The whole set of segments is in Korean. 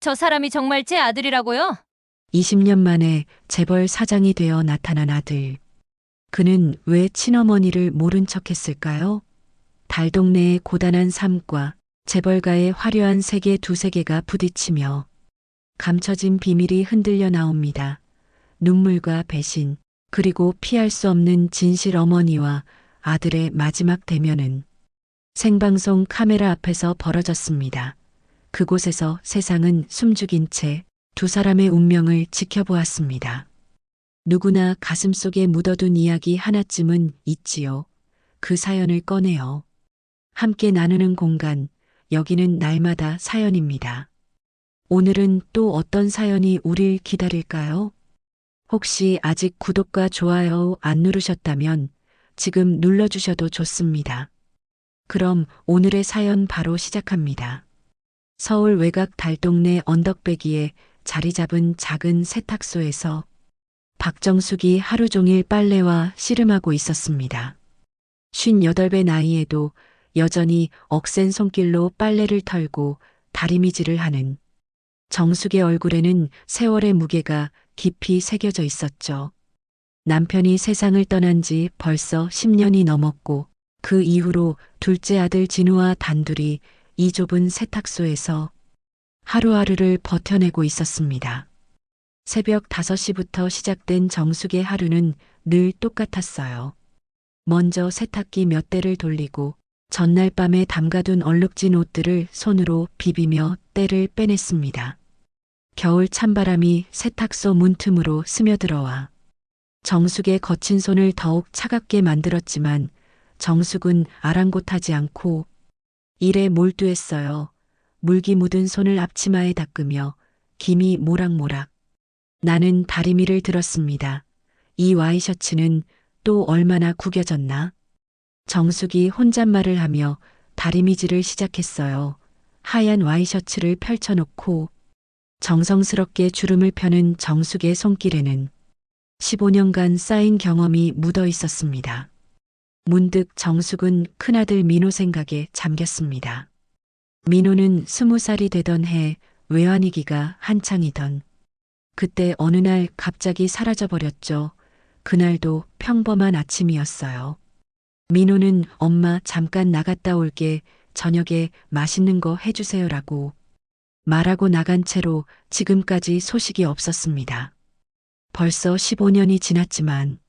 저 사람이 정말 제 아들이라고요? 20년 만에 재벌 사장이 되어 나타난 아들. 그는 왜 친어머니를 모른 척 했을까요? 달동네의 고단한 삶과 재벌가의 화려한 세계 두세 개가 부딪히며 감춰진 비밀이 흔들려 나옵니다. 눈물과 배신, 그리고 피할 수 없는 진실. 어머니와 아들의 마지막 대면은 생방송 카메라 앞에서 벌어졌습니다. 그곳에서 세상은 숨죽인 채 두 사람의 운명을 지켜보았습니다. 누구나 가슴속에 묻어둔 이야기 하나쯤은 있지요. 그 사연을 꺼내요. 함께 나누는 공간, 여기는 날마다 사연입니다. 오늘은 또 어떤 사연이 우릴 기다릴까요? 혹시 아직 구독과 좋아요 안 누르셨다면 지금 눌러주셔도 좋습니다. 그럼 오늘의 사연 바로 시작합니다. 서울 외곽 달동네 언덕배기에 자리 잡은 작은 세탁소에서 박정숙이 하루 종일 빨래와 씨름하고 있었습니다. 58배 나이에도 여전히 억센 손길로 빨래를 털고 다리미질을 하는 정숙의 얼굴에는 세월의 무게가 깊이 새겨져 있었죠. 남편이 세상을 떠난 지 벌써 10년이 넘었고 그 이후로 둘째 아들 진우와 단둘이 이 좁은 세탁소에서 하루하루를 버텨내고 있었습니다. 새벽 5시부터 시작된 정숙의 하루는 늘 똑같았어요. 먼저 세탁기 몇 대를 돌리고 전날 밤에 담가둔 얼룩진 옷들을 손으로 비비며 때를 빼냈습니다. 겨울 찬바람이 세탁소 문틈으로 스며들어와 정숙의 거친 손을 더욱 차갑게 만들었지만 정숙은 아랑곳하지 않고 일에 몰두했어요. 물기 묻은 손을 앞치마에 닦으며 김이 모락모락. 나는 다리미를 들었습니다. 이 와이셔츠는 또 얼마나 구겨졌나? 정숙이 혼잣말을 하며 다리미질을 시작했어요. 하얀 와이셔츠를 펼쳐놓고 정성스럽게 주름을 펴는 정숙의 손길에는 15년간 쌓인 경험이 묻어 있었습니다. 문득 정숙은 큰아들 민호 생각에 잠겼습니다. 민호는 20살이 되던 해 외환위기가 한창이던 그때 어느 날 갑자기 사라져버렸죠. 그날도 평범한 아침이었어요. 민호는 엄마 잠깐 나갔다 올게 저녁에 맛있는 거 해주세요라고 말하고 나간 채로 지금까지 소식이 없었습니다. 벌써 15년이 지났지만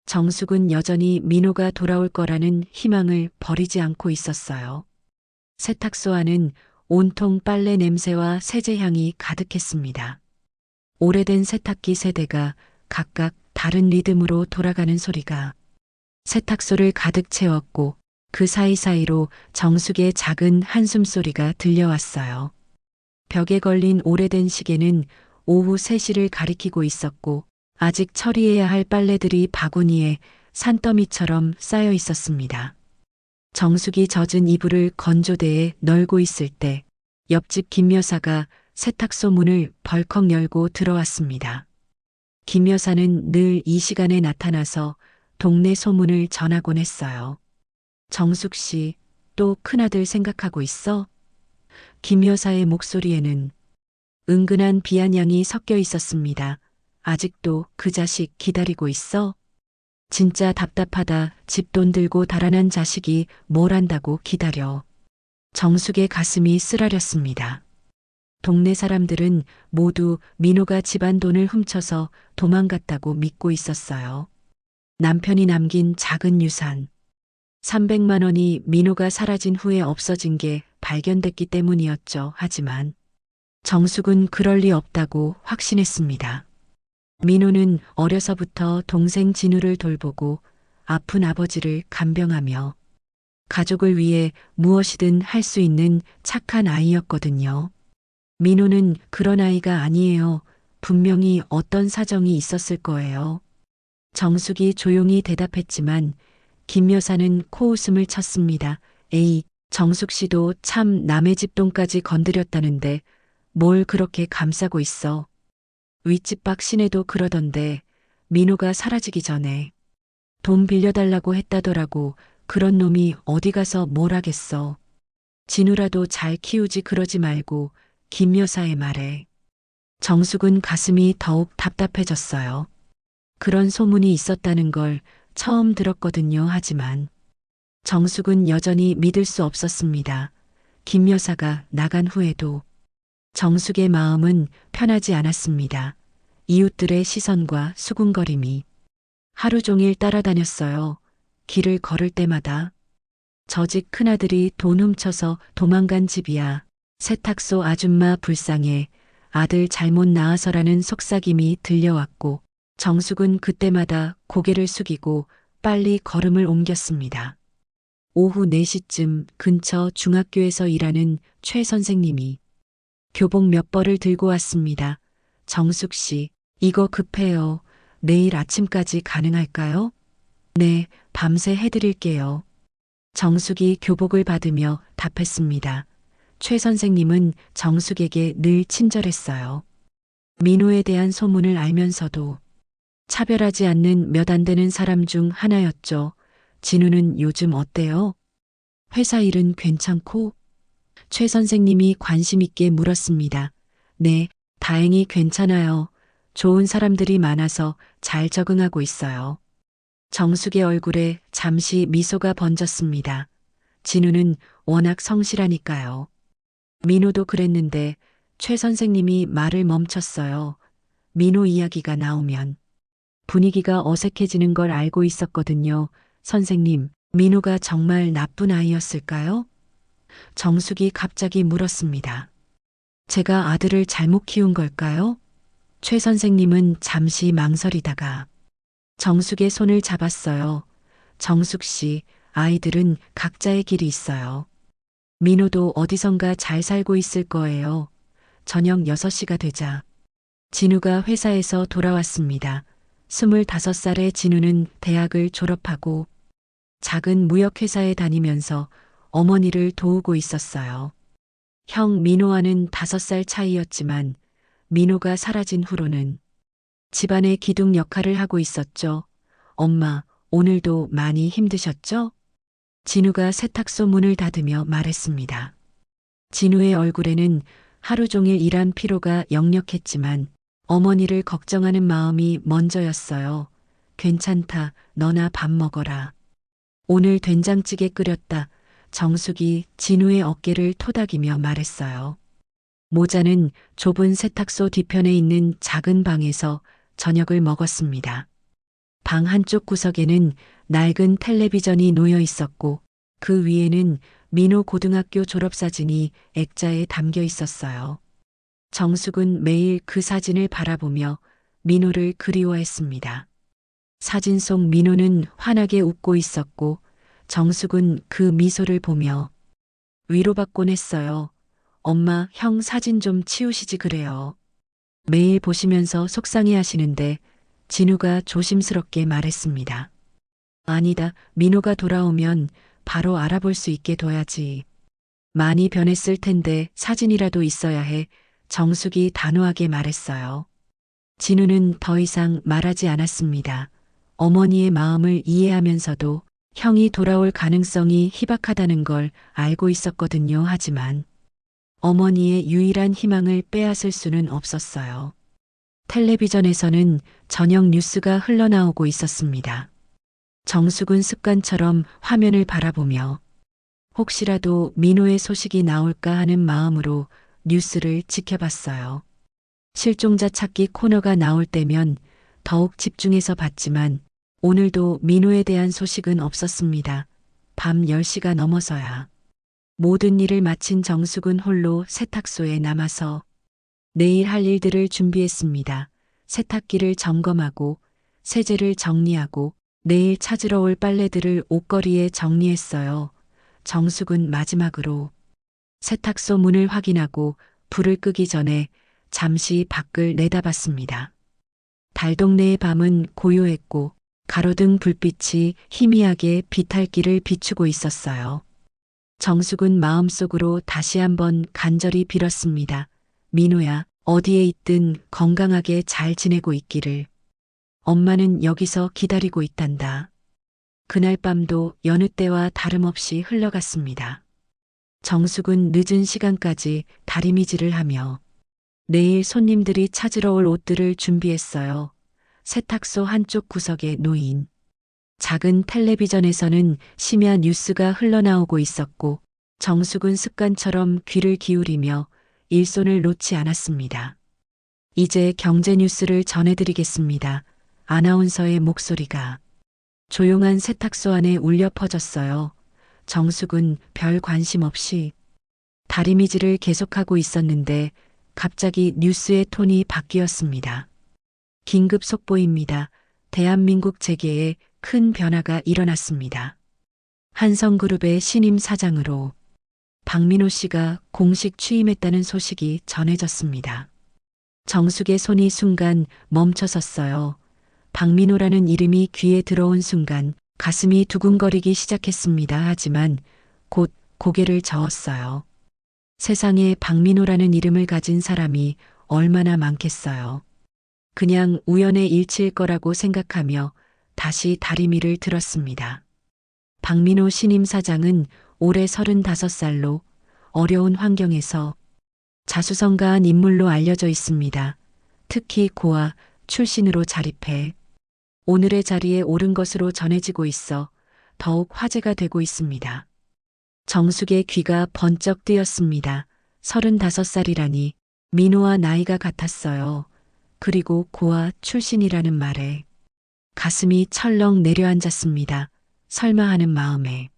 정숙은 여전히 민호가 돌아올 거라는 희망을 버리지 않고 있었어요. 세탁소 안은 온통 빨래 냄새와 세제 향이 가득했습니다. 오래된 세탁기 세대가 각각 다른 리듬으로 돌아가는 소리가 세탁소를 가득 채웠고 그 사이사이로 정숙의 작은 한숨 소리가 들려왔어요. 벽에 걸린 오래된 시계는 오후 3시를 가리키고 있었고 아직 처리해야 할 빨래들이 바구니에 산더미처럼 쌓여 있었습니다. 정숙이 젖은 이불을 건조대에 널고 있을 때 옆집 김 여사가 세탁소 문을 벌컥 열고 들어왔습니다. 김 여사는 늘 이 시간에 나타나서 동네 소문을 전하곤 했어요. 정숙 씨, 또 큰아들 생각하고 있어? 김 여사의 목소리에는 은근한 비아냥이 섞여 있었습니다. 아직도 그 자식 기다리고 있어? 진짜 답답하다. 집돈 들고 달아난 자식이 뭘 한다고 기다려. 정숙의 가슴이 쓰라렸습니다. 동네 사람들은 모두 민호가 집안 돈을 훔쳐서 도망갔다고 믿고 있었어요. 남편이 남긴 작은 유산. 300만 원이 민호가 사라진 후에 없어진 게 발견됐기 때문이었죠. 하지만 정숙은 그럴 리 없다고 확신했습니다. 민호는 어려서부터 동생 진우를 돌보고 아픈 아버지를 간병하며 가족을 위해 무엇이든 할 수 있는 착한 아이였거든요. 민호는 그런 아이가 아니에요. 분명히 어떤 사정이 있었을 거예요. 정숙이 조용히 대답했지만 김 여사는 코웃음을 쳤습니다. 에이, 정숙 씨도 참 남의 집 돈까지 건드렸다는데 뭘 그렇게 감싸고 있어. 윗집 박 시내도 그러던데 민호가 사라지기 전에 돈 빌려달라고 했다더라고. 그런 놈이 어디 가서 뭘 하겠어. 진우라도 잘 키우지 그러지 말고 김 여사의 말에 정숙은 가슴이 더욱 답답해졌어요. 그런 소문이 있었다는 걸 처음 들었거든요. 하지만 정숙은 여전히 믿을 수 없었습니다. 김 여사가 나간 후에도 정숙의 마음은 편하지 않았습니다. 이웃들의 시선과 수군거림이 하루 종일 따라다녔어요. 길을 걸을 때마다 저 집 큰아들이 돈 훔쳐서 도망간 집이야. 세탁소 아줌마 불쌍해. 아들 잘못 낳아서라는 속삭임이 들려왔고 정숙은 그때마다 고개를 숙이고 빨리 걸음을 옮겼습니다. 오후 4시쯤 근처 중학교에서 일하는 최 선생님이 교복 몇 벌을 들고 왔습니다. 정숙 씨, 이거 급해요. 내일 아침까지 가능할까요? 네, 밤새 해드릴게요. 정숙이 교복을 받으며 답했습니다. 최 선생님은 정숙에게 늘 친절했어요. 민호에 대한 소문을 알면서도 차별하지 않는 몇 안 되는 사람 중 하나였죠. 진우는 요즘 어때요? 회사 일은 괜찮고? 최 선생님이 관심 있게 물었습니다. 네, 다행히 괜찮아요. 좋은 사람들이 많아서 잘 적응하고 있어요. 정숙의 얼굴에 잠시 미소가 번졌습니다. 진우는 워낙 성실하니까요. 민호도 그랬는데 최 선생님이 말을 멈췄어요. 민호 이야기가 나오면 분위기가 어색해지는 걸 알고 있었거든요. 선생님, 민호가 정말 나쁜 아이였을까요? 정숙이 갑자기 물었습니다. 제가 아들을 잘못 키운 걸까요? 최 선생님은 잠시 망설이다가 정숙의 손을 잡았어요. 정숙 씨, 아이들은 각자의 길이 있어요. 민호도 어디선가 잘 살고 있을 거예요. 저녁 6시가 되자 진우가 회사에서 돌아왔습니다. 25살의 진우는 대학을 졸업하고 작은 무역회사에 다니면서 어머니를 도우고 있었어요. 형 민호와는 5살 차이였지만 민호가 사라진 후로는 집안의 기둥 역할을 하고 있었죠. 엄마, 오늘도 많이 힘드셨죠? 진우가 세탁소 문을 닫으며 말했습니다. 진우의 얼굴에는 하루 종일 일한 피로가 역력했지만 어머니를 걱정하는 마음이 먼저였어요. 괜찮다, 너나 밥 먹어라. 오늘 된장찌개 끓였다. 정숙이 진우의 어깨를 토닥이며 말했어요. 모자는 좁은 세탁소 뒤편에 있는 작은 방에서 저녁을 먹었습니다. 방 한쪽 구석에는 낡은 텔레비전이 놓여 있었고 그 위에는 민호 고등학교 졸업사진이 액자에 담겨 있었어요. 정숙은 매일 그 사진을 바라보며 민호를 그리워했습니다. 사진 속 민호는 환하게 웃고 있었고 정숙은 그 미소를 보며 위로받곤 했어요. 엄마, 형 사진 좀 치우시지 그래요. 매일 보시면서 속상해 하시는데 진우가 조심스럽게 말했습니다. 아니다, 민호가 돌아오면 바로 알아볼 수 있게 둬야지. 많이 변했을 텐데 사진이라도 있어야 해. 정숙이 단호하게 말했어요. 진우는 더 이상 말하지 않았습니다. 어머니의 마음을 이해하면서도 형이 돌아올 가능성이 희박하다는 걸 알고 있었거든요. 하지만 어머니의 유일한 희망을 빼앗을 수는 없었어요. 텔레비전에서는 저녁 뉴스가 흘러나오고 있었습니다. 정숙은 습관처럼 화면을 바라보며 혹시라도 민호의 소식이 나올까 하는 마음으로 뉴스를 지켜봤어요. 실종자 찾기 코너가 나올 때면 더욱 집중해서 봤지만 오늘도 민호에 대한 소식은 없었습니다. 밤 10시가 넘어서야 모든 일을 마친 정숙은 홀로 세탁소에 남아서 내일 할 일들을 준비했습니다. 세탁기를 점검하고 세제를 정리하고 내일 찾으러 올 빨래들을 옷걸이에 정리했어요. 정숙은 마지막으로 세탁소 문을 확인하고 불을 끄기 전에 잠시 밖을 내다봤습니다. 달동네의 밤은 고요했고 가로등 불빛이 희미하게 비탈길을 비추고 있었어요. 정숙은 마음속으로 다시 한번 간절히 빌었습니다. 민호야, 어디에 있든 건강하게 잘 지내고 있기를. 엄마는 여기서 기다리고 있단다. 그날 밤도 여느 때와 다름없이 흘러갔습니다. 정숙은 늦은 시간까지 다리미질을 하며 내일 손님들이 찾으러 올 옷들을 준비했어요. 세탁소 한쪽 구석에 놓인 작은 텔레비전에서는 심야 뉴스가 흘러나오고 있었고 정숙은 습관처럼 귀를 기울이며 일손을 놓지 않았습니다. 이제 경제 뉴스를 전해드리겠습니다. 아나운서의 목소리가 조용한 세탁소 안에 울려 퍼졌어요. 정숙은 별 관심 없이 다리미질을 계속하고 있었는데 갑자기 뉴스의 톤이 바뀌었습니다. 긴급 속보입니다. 대한민국 재계에 큰 변화가 일어났습니다. 한성그룹의 신임 사장으로 박민호 씨가 공식 취임했다는 소식이 전해졌습니다. 정숙의 손이 순간 멈춰섰어요. 박민호라는 이름이 귀에 들어온 순간 가슴이 두근거리기 시작했습니다. 하지만 곧 고개를 저었어요. 세상에 박민호라는 이름을 가진 사람이 얼마나 많겠어요. 그냥 우연의 일치일 거라고 생각하며 다시 다리미를 들었습니다. 박민호 신임 사장은 올해 35살로 어려운 환경에서 자수성가한 인물로 알려져 있습니다. 특히 고아 출신으로 자립해 오늘의 자리에 오른 것으로 전해지고 있어 더욱 화제가 되고 있습니다. 정숙의 귀가 번쩍 뜨였습니다. 35살이라니 민호와 나이가 같았어요. 그리고 고아 출신이라는 말에 가슴이 철렁 내려앉았습니다. 설마 하는 마음에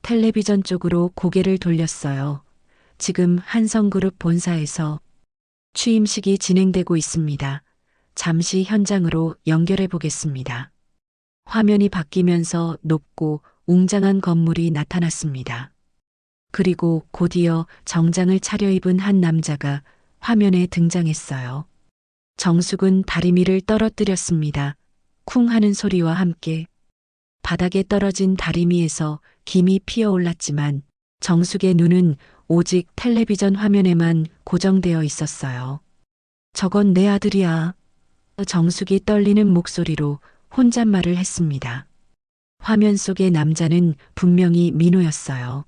텔레비전 쪽으로 고개를 돌렸어요. 지금 한성그룹 본사에서 취임식이 진행되고 있습니다. 잠시 현장으로 연결해 보겠습니다. 화면이 바뀌면서 높고 웅장한 건물이 나타났습니다. 그리고 곧이어 정장을 차려입은 한 남자가 화면에 등장했어요. 정숙은 다리미를 떨어뜨렸습니다. 쿵 하는 소리와 함께 바닥에 떨어진 다리미에서 김이 피어올랐지만 정숙의 눈은 오직 텔레비전 화면에만 고정되어 있었어요. 저건 내 아들이야. 정숙이 떨리는 목소리로 혼잣말을 했습니다. 화면 속의 남자는 분명히 민호였어요.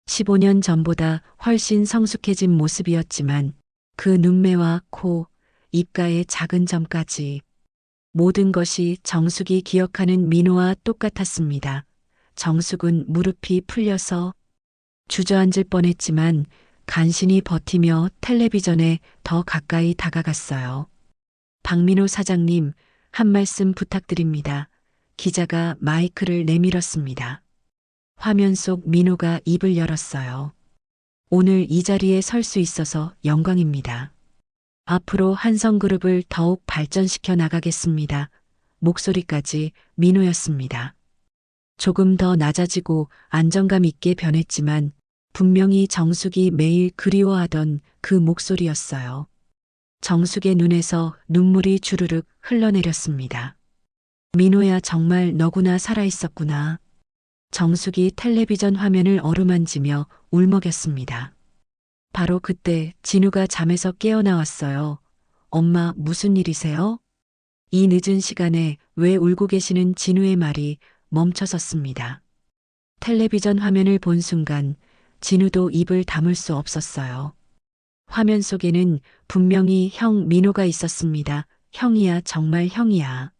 15년 전보다 훨씬 성숙해진 모습이었지만 그 눈매와 코, 입가의 작은 점까지 모든 것이 정숙이 기억하는 민호와 똑같았습니다. 정숙은 무릎이 풀려서 주저앉을 뻔했지만 간신히 버티며 텔레비전에 더 가까이 다가갔어요. 박민호 사장님, 한 말씀 부탁드립니다. 기자가 마이크를 내밀었습니다. 화면 속 민호가 입을 열었어요. 오늘 이 자리에 설 수 있어서 영광입니다. 앞으로 한성그룹을 더욱 발전시켜 나가겠습니다. 목소리까지 민호였습니다. 조금 더 낮아지고 안정감 있게 변했지만 분명히 정숙이 매일 그리워하던 그 목소리였어요. 정숙의 눈에서 눈물이 주르륵 흘러내렸습니다. 민호야, 정말 너구나 살아있었구나. 정숙이 텔레비전 화면을 어루만지며 울먹였습니다. 바로 그때 진우가 잠에서 깨어나왔어요. 엄마, 무슨 일이세요? 이 늦은 시간에 왜 울고 계시는 진우의 말이 멈춰섰습니다. 텔레비전 화면을 본 순간 진우도 입을 다물 수 없었어요. 화면 속에는 분명히 형 민호가 있었습니다. 형이야, 정말 형이야.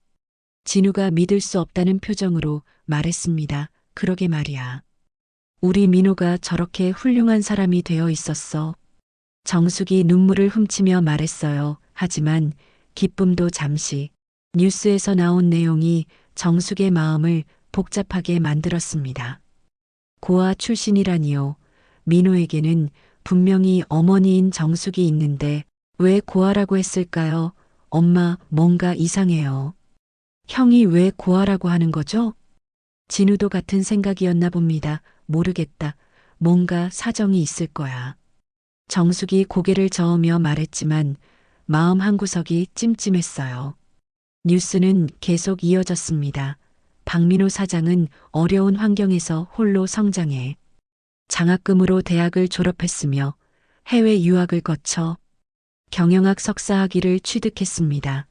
진우가 믿을 수 없다는 표정으로 말했습니다. 그러게 말이야. 우리 민호가 저렇게 훌륭한 사람이 되어 있었어. 정숙이 눈물을 훔치며 말했어요. 하지만 기쁨도 잠시. 뉴스에서 나온 내용이 정숙의 마음을 복잡하게 만들었습니다. 고아 출신이라니요. 민호에게는 분명히 어머니인 정숙이 있는데 왜 고아라고 했을까요? 엄마, 뭔가 이상해요. 형이 왜 고아라고 하는 거죠? 진우도 같은 생각이었나 봅니다. 모르겠다. 뭔가 사정이 있을 거야. 정숙이 고개를 저으며 말했지만 마음 한구석이 찜찜했어요. 뉴스는 계속 이어졌습니다. 박민호 사장은 어려운 환경에서 홀로 성장해 장학금으로 대학을 졸업했으며 해외 유학을 거쳐 경영학 석사 학위를 취득했습니다.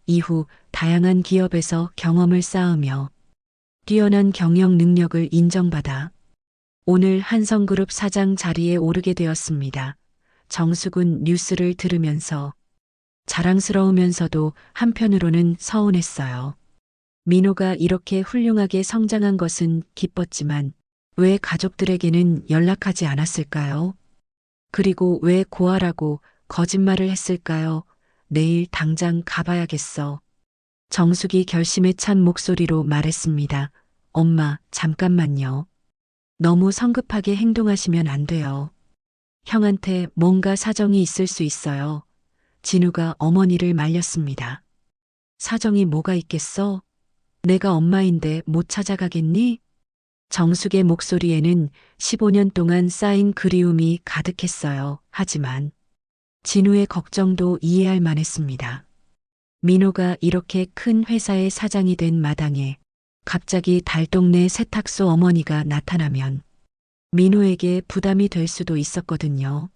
이후 다양한 기업에서 경험을 쌓으며 뛰어난 경영 능력을 인정받아 오늘 한성그룹 사장 자리에 오르게 되었습니다. 정숙은 뉴스를 들으면서 자랑스러우면서도 한편으로는 서운했어요. 민호가 이렇게 훌륭하게 성장한 것은 기뻤지만 왜 가족들에게는 연락하지 않았을까요? 그리고 왜 고아라고 거짓말을 했을까요? 내일 당장 가봐야겠어. 정숙이 결심에 찬 목소리로 말했습니다. 엄마, 잠깐만요. 너무 성급하게 행동하시면 안 돼요. 형한테 뭔가 사정이 있을 수 있어요. 진우가 어머니를 말렸습니다. 사정이 뭐가 있겠어? 내가 엄마인데 못 찾아가겠니? 정숙의 목소리에는 15년 동안 쌓인 그리움이 가득했어요. 하지만 진우의 걱정도 이해할 만했습니다. 민호가 이렇게 큰 회사의 사장이 된 마당에 갑자기 달동네 세탁소 어머니가 나타나면 민호에게 부담이 될 수도 있었거든요.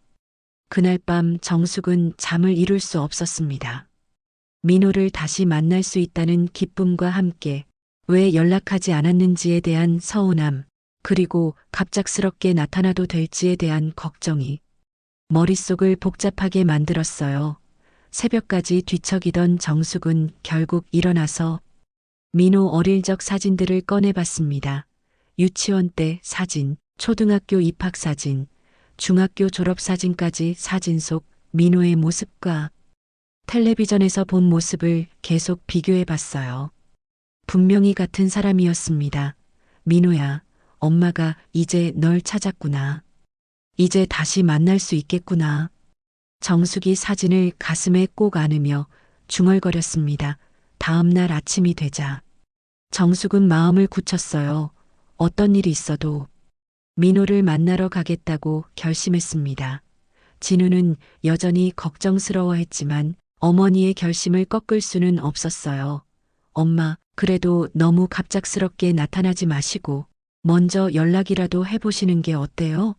그날 밤 정숙은 잠을 이룰 수 없었습니다. 민호를 다시 만날 수 있다는 기쁨과 함께 왜 연락하지 않았는지에 대한 서운함, 그리고 갑작스럽게 나타나도 될지에 대한 걱정이 머릿속을 복잡하게 만들었어요. 새벽까지 뒤척이던 정숙은 결국 일어나서 민호 어릴 적 사진들을 꺼내봤습니다. 유치원 때 사진, 초등학교 입학 사진, 중학교 졸업 사진까지 사진 속 민호의 모습과 텔레비전에서 본 모습을 계속 비교해봤어요. 분명히 같은 사람이었습니다. 민호야, 엄마가 이제 널 찾았구나. 이제 다시 만날 수 있겠구나. 정숙이 사진을 가슴에 꼭 안으며 중얼거렸습니다. 다음 날 아침이 되자 정숙은 마음을 굳혔어요. 어떤 일이 있어도 민호를 만나러 가겠다고 결심했습니다. 진우는 여전히 걱정스러워했지만 어머니의 결심을 꺾을 수는 없었어요. 엄마, 그래도 너무 갑작스럽게 나타나지 마시고 먼저 연락이라도 해보시는 게 어때요?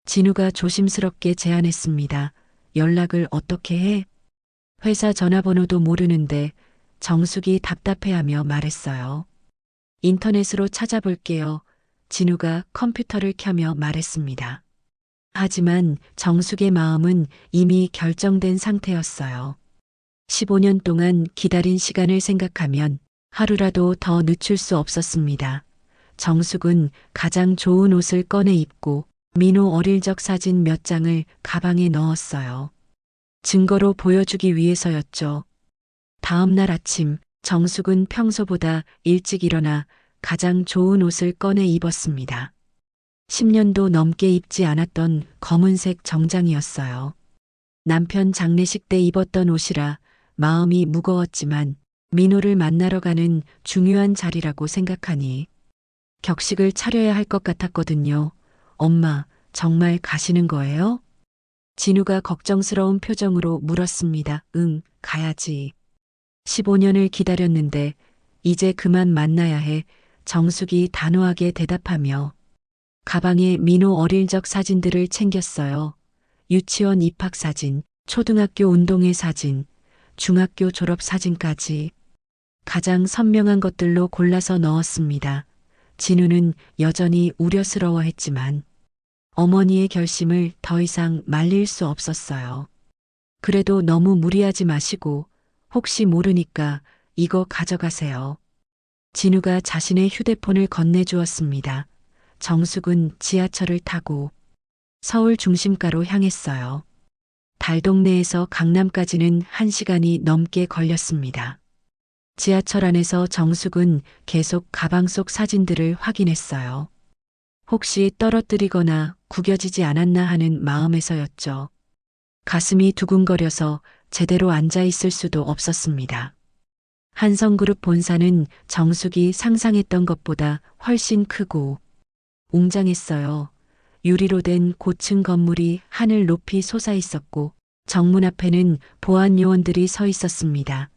진우가 조심스럽게 제안했습니다. 연락을 어떻게 해? 회사 전화번호도 모르는데 정숙이 답답해하며 말했어요. 인터넷으로 찾아볼게요. 진우가 컴퓨터를 켜며 말했습니다. 하지만 정숙의 마음은 이미 결정된 상태였어요. 15년 동안 기다린 시간을 생각하면 하루라도 더 늦출 수 없었습니다. 정숙은 가장 좋은 옷을 꺼내 입고 민호 어릴 적 사진 몇 장을 가방에 넣었어요. 증거로 보여주기 위해서였죠. 다음 날 아침 정숙은 평소보다 일찍 일어나 가장 좋은 옷을 꺼내 입었습니다. 10년도 넘게 입지 않았던 검은색 정장이었어요. 남편 장례식 때 입었던 옷이라 마음이 무거웠지만 민호를 만나러 가는 중요한 자리라고 생각하니 격식을 차려야 할 것 같았거든요. 엄마, 정말 가시는 거예요? 진우가 걱정스러운 표정으로 물었습니다. 응, 가야지. 15년을 기다렸는데 이제 그만 만나야 해. 정숙이 단호하게 대답하며 가방에 민호 어릴 적 사진들을 챙겼어요. 유치원 입학 사진, 초등학교 운동회 사진, 중학교 졸업 사진까지 가장 선명한 것들로 골라서 넣었습니다. 진우는 여전히 우려스러워했지만 어머니의 결심을 더 이상 말릴 수 없었어요. 그래도 너무 무리하지 마시고 혹시 모르니까 이거 가져가세요. 진우가 자신의 휴대폰을 건네주었습니다. 정숙은 지하철을 타고 서울 중심가로 향했어요. 달동네에서 강남까지는 1시간이 넘게 걸렸습니다. 지하철 안에서 정숙은 계속 가방 속 사진들을 확인했어요. 혹시 떨어뜨리거나 구겨지지 않았나 하는 마음에서였죠. 가슴이 두근거려서 제대로 앉아 있을 수도 없었습니다. 한성그룹 본사는 정숙이 상상했던 것보다 훨씬 크고 웅장했어요. 유리로 된 고층 건물이 하늘 높이 솟아 있었고 정문 앞에는 보안 요원들이 서 있었습니다.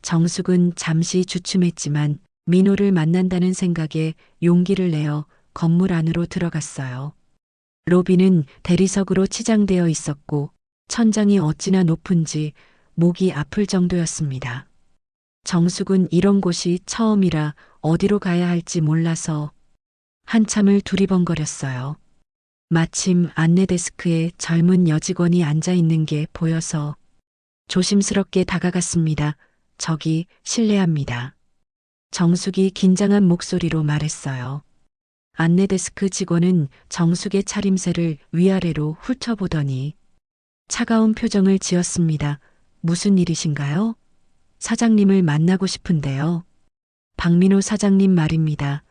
정숙은 잠시 주춤했지만 민호를 만난다는 생각에 용기를 내어 건물 안으로 들어갔어요. 로비는 대리석으로 치장되어 있었고 천장이 어찌나 높은지 목이 아플 정도였습니다. 정숙은 이런 곳이 처음이라 어디로 가야 할지 몰라서 한참을 두리번거렸어요. 마침 안내 데스크에 젊은 여직원이 앉아 있는 게 보여서 조심스럽게 다가갔습니다. 저기 실례합니다. 정숙이 긴장한 목소리로 말했어요. 안내 데스크 직원은 정숙의 차림새를 위아래로 훑어보더니 차가운 표정을 지었습니다. 무슨 일이신가요? 사장님을 만나고 싶은데요. 박민호 사장님 말입니다.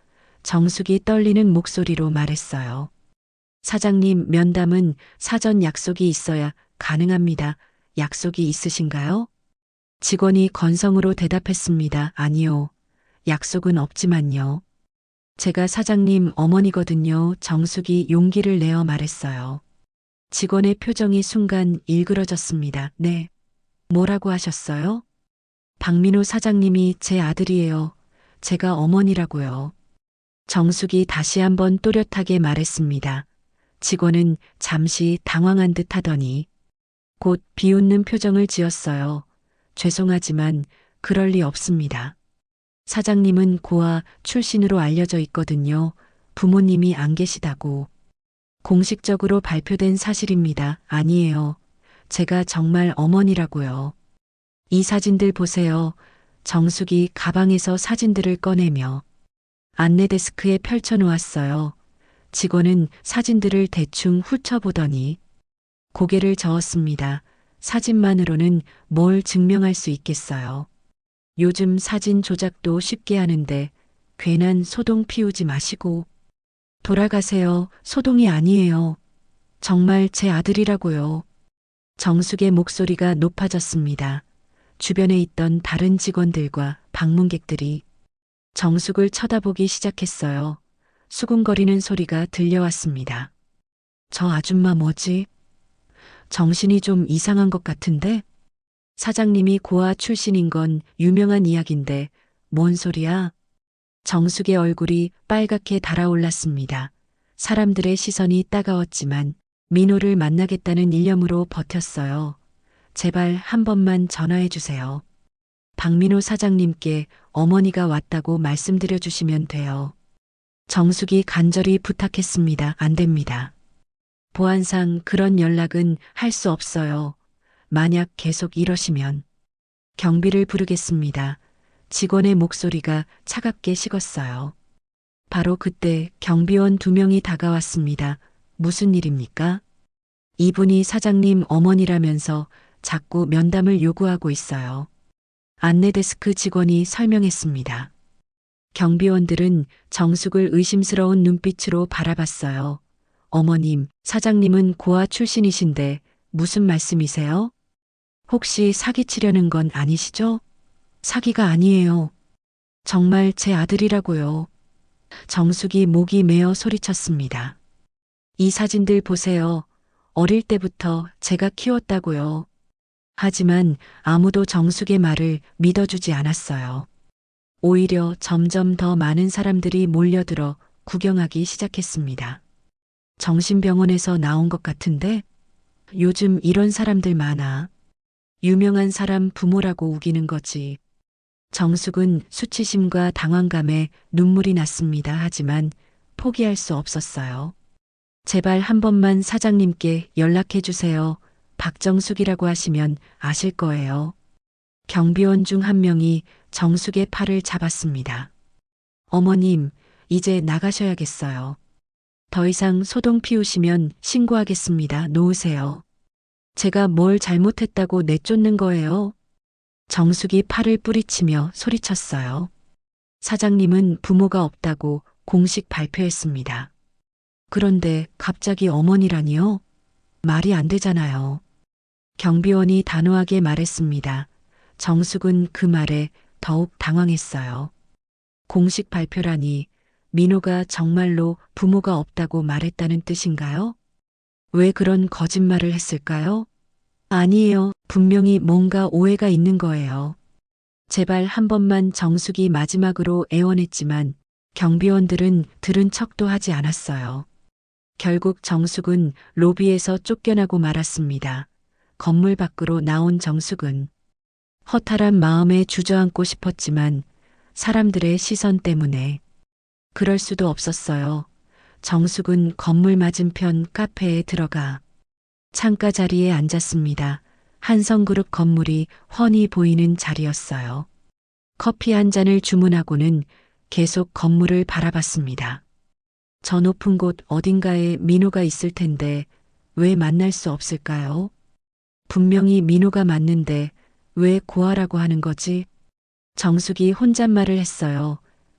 정숙이 떨리는 목소리로 말했어요. 사장님, 면담은 사전 약속이 있어야 가능합니다. 약속이 있으신가요? 직원이 건성으로 대답했습니다. 아니요. 약속은 없지만요. 제가 사장님 어머니거든요. 정숙이 용기를 내어 말했어요. 직원의 표정이 순간 일그러졌습니다. 네. 뭐라고 하셨어요? 박민호 사장님이 제 아들이에요. 제가 어머니라고요. 정숙이 다시 한번 또렷하게 말했습니다. 직원은 잠시 당황한 듯 하더니 곧 비웃는 표정을 지었어요. 죄송하지만 그럴 리 없습니다. 사장님은 고아 출신으로 알려져 있거든요. 부모님이 안 계시다고. 공식적으로 발표된 사실입니다. 아니에요. 제가 정말 어머니라고요. 이 사진들 보세요. 정숙이 가방에서 사진들을 꺼내며 안내 데스크에 펼쳐놓았어요. 직원은 사진들을 대충 훑어보더니 고개를 저었습니다. 사진만으로는 뭘 증명할 수 있겠어요. 요즘 사진 조작도 쉽게 하는데 괜한 소동 피우지 마시고 돌아가세요. 소동이 아니에요. 정말 제 아들이라고요. 정숙의 목소리가 높아졌습니다. 주변에 있던 다른 직원들과 방문객들이 정숙을 쳐다보기 시작했어요. 수군거리는 소리가 들려왔습니다. 저 아줌마 뭐지? 정신이 좀 이상한 것 같은데? 사장님이 고아 출신인 건 유명한 이야기인데 뭔 소리야? 정숙의 얼굴이 빨갛게 달아올랐습니다. 사람들의 시선이 따가웠지만 민호를 만나겠다는 일념으로 버텼어요. 제발 한 번만 전화해 주세요. 박민호 사장님께 어머니가 왔다고 말씀드려 주시면 돼요. 정숙이 간절히 부탁했습니다. 안 됩니다. 보안상 그런 연락은 할 수 없어요. 만약 계속 이러시면 경비를 부르겠습니다. 직원의 목소리가 차갑게 식었어요. 바로 그때 경비원 2명이 다가왔습니다. 무슨 일입니까? 이분이 사장님 어머니라면서 자꾸 면담을 요구하고 있어요. 안내 데스크 직원이 설명했습니다. 경비원들은 정숙을 의심스러운 눈빛으로 바라봤어요. 어머님, 사장님은 고아 출신이신데 무슨 말씀이세요? 혹시 사기치려는 건 아니시죠? 사기가 아니에요. 정말 제 아들이라고요. 정숙이 목이 메어 소리쳤습니다. 이 사진들 보세요. 어릴 때부터 제가 키웠다고요. 하지만 아무도 정숙의 말을 믿어주지 않았어요. 오히려 점점 더 많은 사람들이 몰려들어 구경하기 시작했습니다. 정신병원에서 나온 것 같은데? 요즘 이런 사람들 많아. 유명한 사람 부모라고 우기는 거지. 정숙은 수치심과 당황감에 눈물이 났습니다. 하지만 포기할 수 없었어요. 제발 한 번만 사장님께 연락해 주세요. 박정숙이라고 하시면 아실 거예요. 경비원 중 한 명이 정숙의 팔을 잡았습니다. 어머님, 이제 나가셔야겠어요. 더 이상 소동 피우시면 신고하겠습니다. 놓으세요. 제가 뭘 잘못했다고 내쫓는 거예요? 정숙이 팔을 뿌리치며 소리쳤어요. 사장님은 부모가 없다고 공식 발표했습니다. 그런데 갑자기 어머니라니요? 말이 안 되잖아요. 경비원이 단호하게 말했습니다. 정숙은 그 말에 더욱 당황했어요. 공식 발표라니 민호가 정말로 부모가 없다고 말했다는 뜻인가요? 왜 그런 거짓말을 했을까요? 아니에요. 분명히 뭔가 오해가 있는 거예요. 제발 한 번만 정숙이 마지막으로 애원했지만 경비원들은 들은 척도 하지 않았어요. 결국 정숙은 로비에서 쫓겨나고 말았습니다. 건물 밖으로 나온 정숙은 허탈한 마음에 주저앉고 싶었지만 사람들의 시선 때문에 그럴 수도 없었어요. 정숙은 건물 맞은편 카페에 들어가 창가 자리에 앉았습니다. 한성그룹 건물이 훤히 보이는 자리였어요. 커피 한 잔을 주문하고는 계속 건물을 바라봤습니다. 저 높은 곳 어딘가에 민호가 있을 텐데 왜 만날 수 없을까요? 분명히 민호가 맞는데 왜 고아라고 하는 거지? 정숙이 혼잣말을 했어요.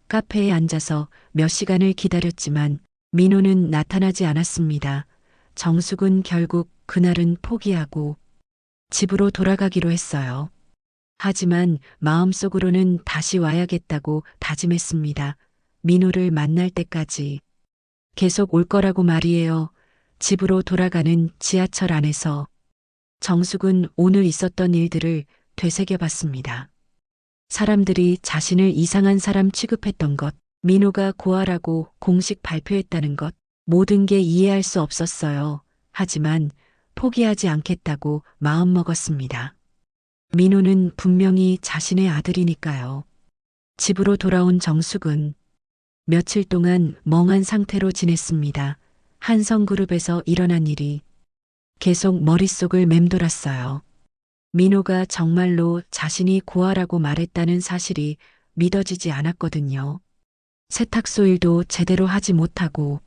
카페에 앉아서 몇 시간을 기다렸지만 민호는 나타나지 않았습니다. 정숙은 결국 그날은 포기하고 집으로 돌아가기로 했어요. 하지만 마음속으로는 다시 와야겠다고 다짐했습니다. 민호를 만날 때까지 계속 올 거라고 말이에요. 집으로 돌아가는 지하철 안에서 정숙은 오늘 있었던 일들을 되새겨 봤습니다. 사람들이 자신을 이상한 사람 취급했던 것, 민호가 고아라고 공식 발표했다는 것, 모든 게 이해할 수 없었어요. 하지만 포기하지 않겠다고 마음먹었습니다. 민호는 분명히 자신의 아들이니까요. 집으로 돌아온 정숙은 며칠 동안 멍한 상태로 지냈습니다. 한성그룹에서 일어난 일이 계속 머릿속을 맴돌았어요. 민호가 정말로 자신이 고아라고 말했다는 사실이 믿어지지 않았거든요. 세탁소 일도 제대로 하지 못하고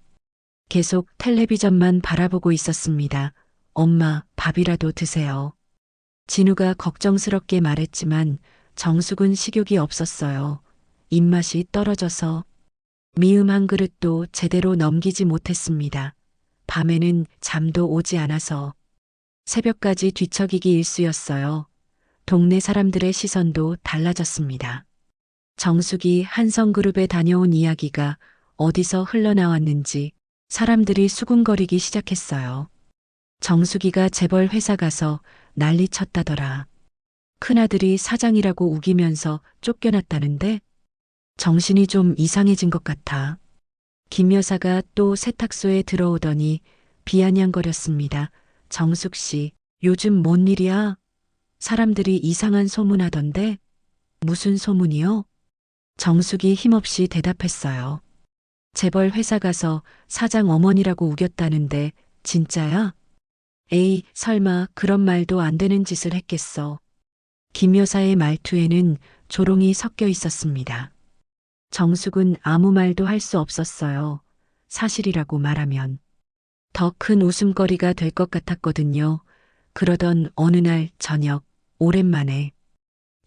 계속 텔레비전만 바라보고 있었습니다. 엄마, 밥이라도 드세요. 진우가 걱정스럽게 말했지만 정숙은 식욕이 없었어요. 입맛이 떨어져서 미음 한 그릇도 제대로 넘기지 못했습니다. 밤에는 잠도 오지 않아서 새벽까지 뒤척이기 일쑤였어요. 동네 사람들의 시선도 달라졌습니다. 정숙이 한성그룹에 다녀온 이야기가 어디서 흘러나왔는지 사람들이 수군거리기 시작했어요. 정숙이가 재벌 회사 가서 난리 쳤다더라. 큰아들이 사장이라고 우기면서 쫓겨났다는데 정신이 좀 이상해진 것 같아. 김 여사가 또 세탁소에 들어오더니 비아냥거렸습니다. 정숙 씨, 요즘 뭔 일이야? 사람들이 이상한 소문하던데? 무슨 소문이요? 정숙이 힘없이 대답했어요. 재벌 회사 가서 사장 어머니라고 우겼다는데 진짜야? 에이, 설마 그런 말도 안 되는 짓을 했겠어. 김 여사의 말투에는 조롱이 섞여 있었습니다. 정숙은 아무 말도 할 수 없었어요. 사실이라고 말하면 더 큰 웃음거리가 될 것 같았거든요. 그러던 어느 날 저녁, 오랜만에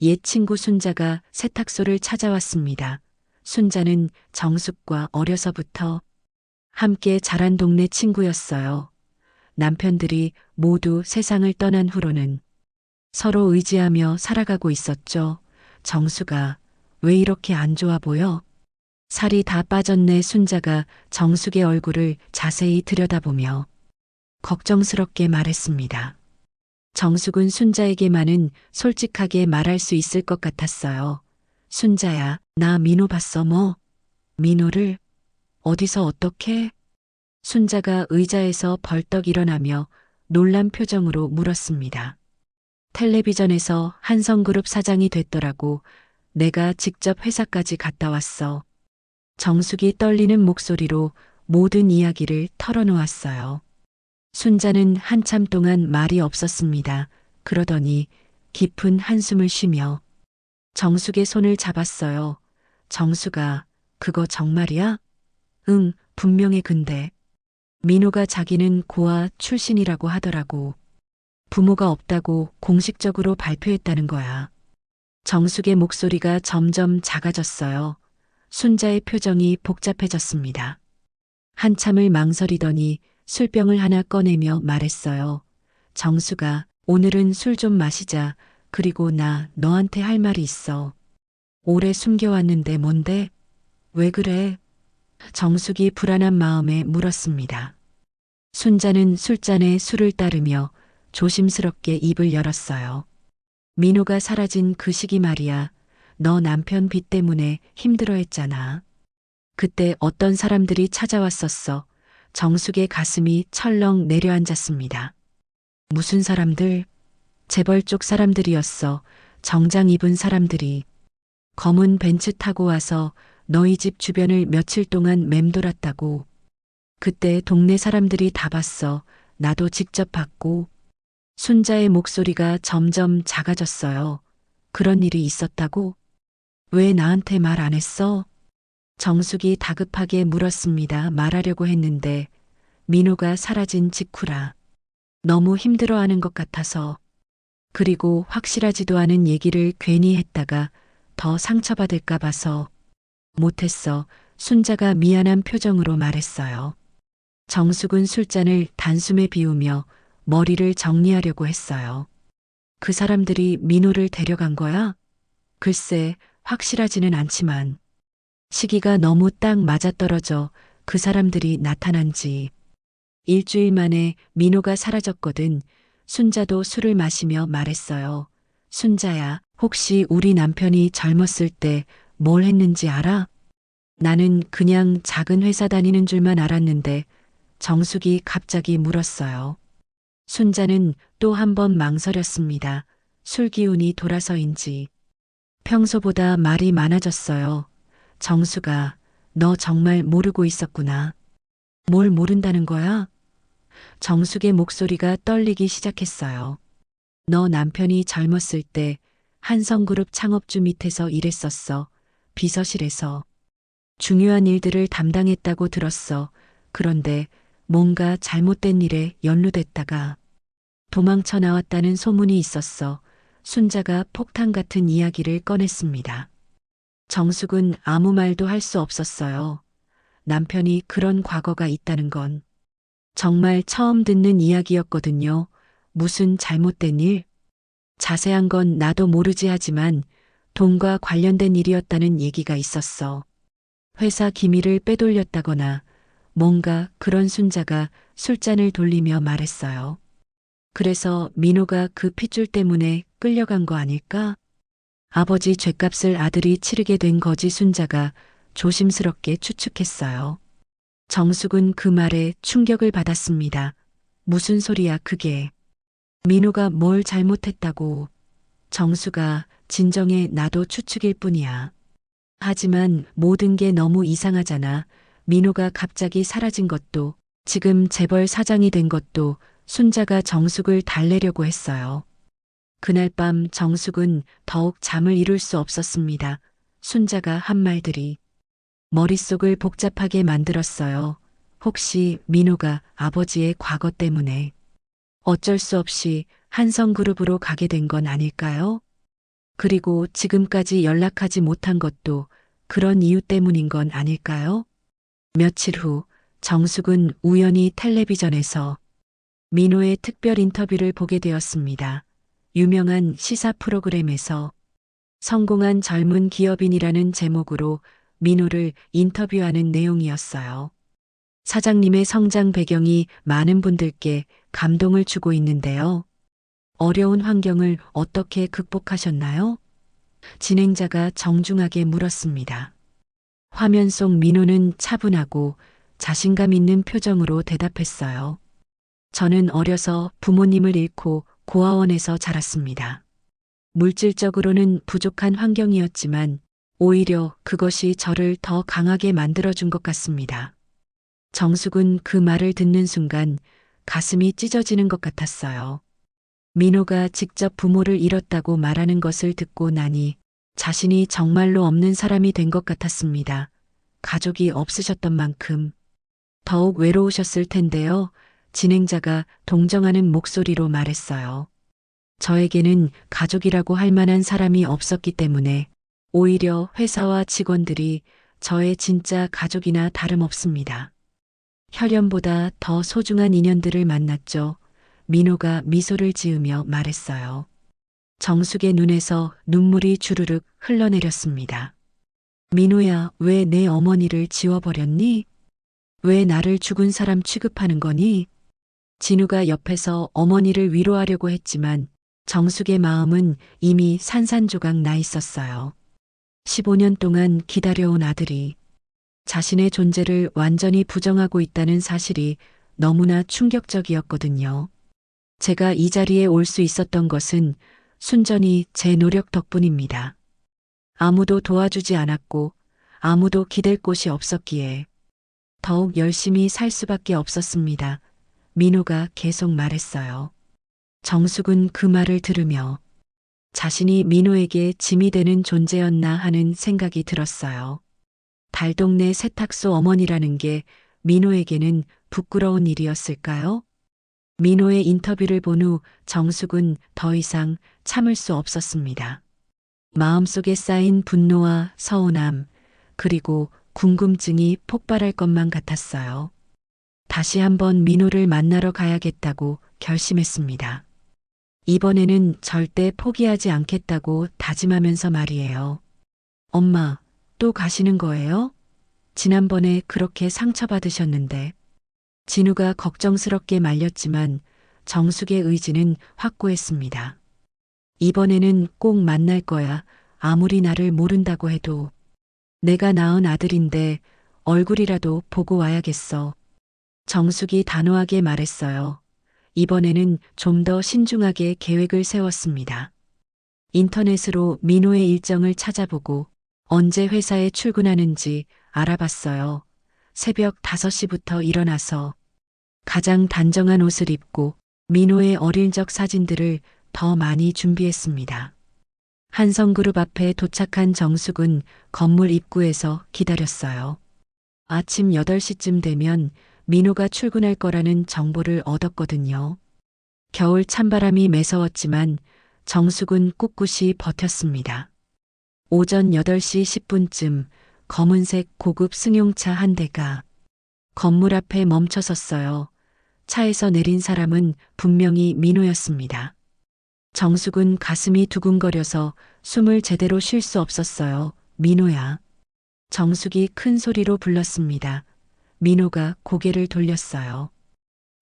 옛 친구 순자가 세탁소를 찾아왔습니다. 순자는 정숙과 어려서부터 함께 자란 동네 친구였어요. 남편들이 모두 세상을 떠난 후로는 서로 의지하며 살아가고 있었죠. 정수가 왜 이렇게 안 좋아 보여? 살이 다 빠졌네. 순자가 정숙의 얼굴을 자세히 들여다보며 걱정스럽게 말했습니다. 정숙은 순자에게만은 솔직하게 말할 수 있을 것 같았어요. 순자야, 나 민호 봤어 뭐? 민호를? 어디서 어떻게? 순자가 의자에서 벌떡 일어나며 놀란 표정으로 물었습니다. 텔레비전에서 한성그룹 사장이 됐더라고. 내가 직접 회사까지 갔다 왔어. 정숙이 떨리는 목소리로 모든 이야기를 털어놓았어요. 순자는 한참 동안 말이 없었습니다. 그러더니 깊은 한숨을 쉬며 정숙의 손을 잡았어요. 정숙아, 그거 정말이야? 응, 분명해. 근데 민호가 자기는 고아 출신이라고 하더라고. 부모가 없다고 공식적으로 발표했다는 거야. 정숙의 목소리가 점점 작아졌어요. 순자의 표정이 복잡해졌습니다. 한참을 망설이더니 술병을 하나 꺼내며 말했어요. 정숙아, 오늘은 술 좀 마시자. 그리고 나 너한테 할 말이 있어. 오래 숨겨왔는데 뭔데? 왜 그래? 정숙이 불안한 마음에 물었습니다. 순자는 술잔에 술을 따르며 조심스럽게 입을 열었어요. 민호가 사라진 그 시기 말이야. 너 남편 빚 때문에 힘들어했잖아. 그때 어떤 사람들이 찾아왔었어. 정숙의 가슴이 철렁 내려앉았습니다. 무슨 사람들? 재벌 쪽 사람들이었어. 정장 입은 사람들이. 검은 벤츠 타고 와서 너희 집 주변을 며칠 동안 맴돌았다고. 그때 동네 사람들이 다 봤어. 나도 직접 봤고. 순자의 목소리가 점점 작아졌어요. 그런 일이 있었다고? 왜 나한테 말 안 했어? 정숙이 다급하게 물었습니다. 말하려고 했는데 민호가 사라진 직후라. 너무 힘들어하는 것 같아서. 그리고 확실하지도 않은 얘기를 괜히 했다가 더 상처받을까 봐서. 못했어. 순자가 미안한 표정으로 말했어요. 정숙은 술잔을 단숨에 비우며 머리를 정리하려고 했어요. 그 사람들이 민호를 데려간 거야? 글쎄, 확실하지는 않지만. 시기가 너무 딱 맞아떨어져 그 사람들이 나타난 지 일주일 만에 민호가 사라졌거든. 순자도 술을 마시며 말했어요. 순자야, 혹시 우리 남편이 젊었을 때 뭘 했는지 알아? 나는 그냥 작은 회사 다니는 줄만 알았는데 정숙이 갑자기 물었어요. 순자는 또 한 번 망설였습니다. 술 기운이 돌아서인지. 평소보다 말이 많아졌어요. 정수가, 너 정말 모르고 있었구나. 뭘 모른다는 거야? 정숙의 목소리가 떨리기 시작했어요. 너 남편이 젊었을 때 한성그룹 창업주 밑에서 일했었어. 비서실에서. 중요한 일들을 담당했다고 들었어. 그런데 뭔가 잘못된 일에 연루됐다가 도망쳐 나왔다는 소문이 있었어. 순자가 폭탄 같은 이야기를 꺼냈습니다. 정숙은 아무 말도 할 수 없었어요. 남편이 그런 과거가 있다는 건 정말 처음 듣는 이야기였거든요. 무슨 잘못된 일? 자세한 건 나도 모르지 하지만 돈과 관련된 일이었다는 얘기가 있었어. 회사 기밀을 빼돌렸다거나 뭔가 그런. 순자가 술잔을 돌리며 말했어요. 그래서 민호가 그 핏줄 때문에 끌려간 거 아닐까? 아버지 죗값을 아들이 치르게 된 거지. 순자가 조심스럽게 추측했어요. 정숙은 그 말에 충격을 받았습니다. 무슨 소리야 그게. 민호가 뭘 잘못했다고. 정수가, 진정해, 나도 추측일 뿐이야. 하지만 모든 게 너무 이상하잖아. 민호가 갑자기 사라진 것도, 지금 재벌 사장이 된 것도 순자가 정숙을 달래려고 했어요. 그날 밤 정숙은 더욱 잠을 이룰 수 없었습니다. 순자가 한 말들이 머릿속을 복잡하게 만들었어요. 혹시 민호가 아버지의 과거 때문에 어쩔 수 없이 한성그룹으로 가게 된 건 아닐까요? 그리고 지금까지 연락하지 못한 것도 그런 이유 때문인 건 아닐까요? 며칠 후 정숙은 우연히 텔레비전에서 민호의 특별 인터뷰를 보게 되었습니다. 유명한 시사 프로그램에서 성공한 젊은 기업인이라는 제목으로 민호를 인터뷰하는 내용이었어요. 사장님의 성장 배경이 많은 분들께 감동을 주고 있는데요. 어려운 환경을 어떻게 극복하셨나요? 진행자가 정중하게 물었습니다. 화면 속 민호는 차분하고 자신감 있는 표정으로 대답했어요. 저는 어려서 부모님을 잃고 고아원에서 자랐습니다. 물질적으로는 부족한 환경이었지만 오히려 그것이 저를 더 강하게 만들어준 것 같습니다. 정숙은 그 말을 듣는 순간 가슴이 찢어지는 것 같았어요. 민호가 직접 부모를 잃었다고 말하는 것을 듣고 나니 자신이 정말로 없는 사람이 된 것 같았습니다. 가족이 없으셨던 만큼 더욱 외로우셨을 텐데요. 진행자가 동정하는 목소리로 말했어요. 저에게는 가족이라고 할 만한 사람이 없었기 때문에 오히려 회사와 직원들이 저의 진짜 가족이나 다름없습니다. 혈연보다 더 소중한 인연들을 만났죠. 민호가 미소를 지으며 말했어요. 정숙의 눈에서 눈물이 주르륵 흘러내렸습니다. 민호야, 왜 내 어머니를 지워버렸니? 왜 나를 죽은 사람 취급하는 거니? 진우가 옆에서 어머니를 위로하려고 했지만 정숙의 마음은 이미 산산조각 나 있었어요. 15년 동안 기다려온 아들이 자신의 존재를 완전히 부정하고 있다는 사실이 너무나 충격적이었거든요. 제가 이 자리에 올 수 있었던 것은 순전히 제 노력 덕분입니다. 아무도 도와주지 않았고 아무도 기댈 곳이 없었기에 더욱 열심히 살 수밖에 없었습니다. 민호가 계속 말했어요. 정숙은 그 말을 들으며 자신이 민호에게 짐이 되는 존재였나 하는 생각이 들었어요. 달동네 세탁소 어머니라는 게 민호에게는 부끄러운 일이었을까요? 민호의 인터뷰를 본 후 정숙은 더 이상 참을 수 없었습니다. 마음속에 쌓인 분노와 서운함, 그리고 궁금증이 폭발할 것만 같았어요. 다시 한번 민호를 만나러 가야겠다고 결심했습니다. 이번에는 절대 포기하지 않겠다고 다짐하면서 말이에요. 엄마, 또 가시는 거예요? 지난번에 그렇게 상처받으셨는데. 진우가 걱정스럽게 말렸지만 정숙의 의지는 확고했습니다. 이번에는 꼭 만날 거야. 아무리 나를 모른다고 해도. 내가 낳은 아들인데 얼굴이라도 보고 와야겠어. 정숙이 단호하게 말했어요. 이번에는 좀 더 신중하게 계획을 세웠습니다. 인터넷으로 민호의 일정을 찾아보고 언제 회사에 출근하는지 알아봤어요. 새벽 5시부터 일어나서 가장 단정한 옷을 입고 민호의 어릴 적 사진들을 더 많이 준비했습니다. 한성그룹 앞에 도착한 정숙은 건물 입구에서 기다렸어요. 아침 8시쯤 되면 민호가 출근할 거라는 정보를 얻었거든요. 겨울 찬바람이 매서웠지만 정숙은 꿋꿋이 버텼습니다. 오전 8시 10분쯤 검은색 고급 승용차 한 대가 건물 앞에 멈춰 섰어요. 차에서 내린 사람은 분명히 민호였습니다. 정숙은 가슴이 두근거려서 숨을 제대로 쉴 수 없었어요. 민호야. 정숙이 큰 소리로 불렀습니다. 민호가 고개를 돌렸어요.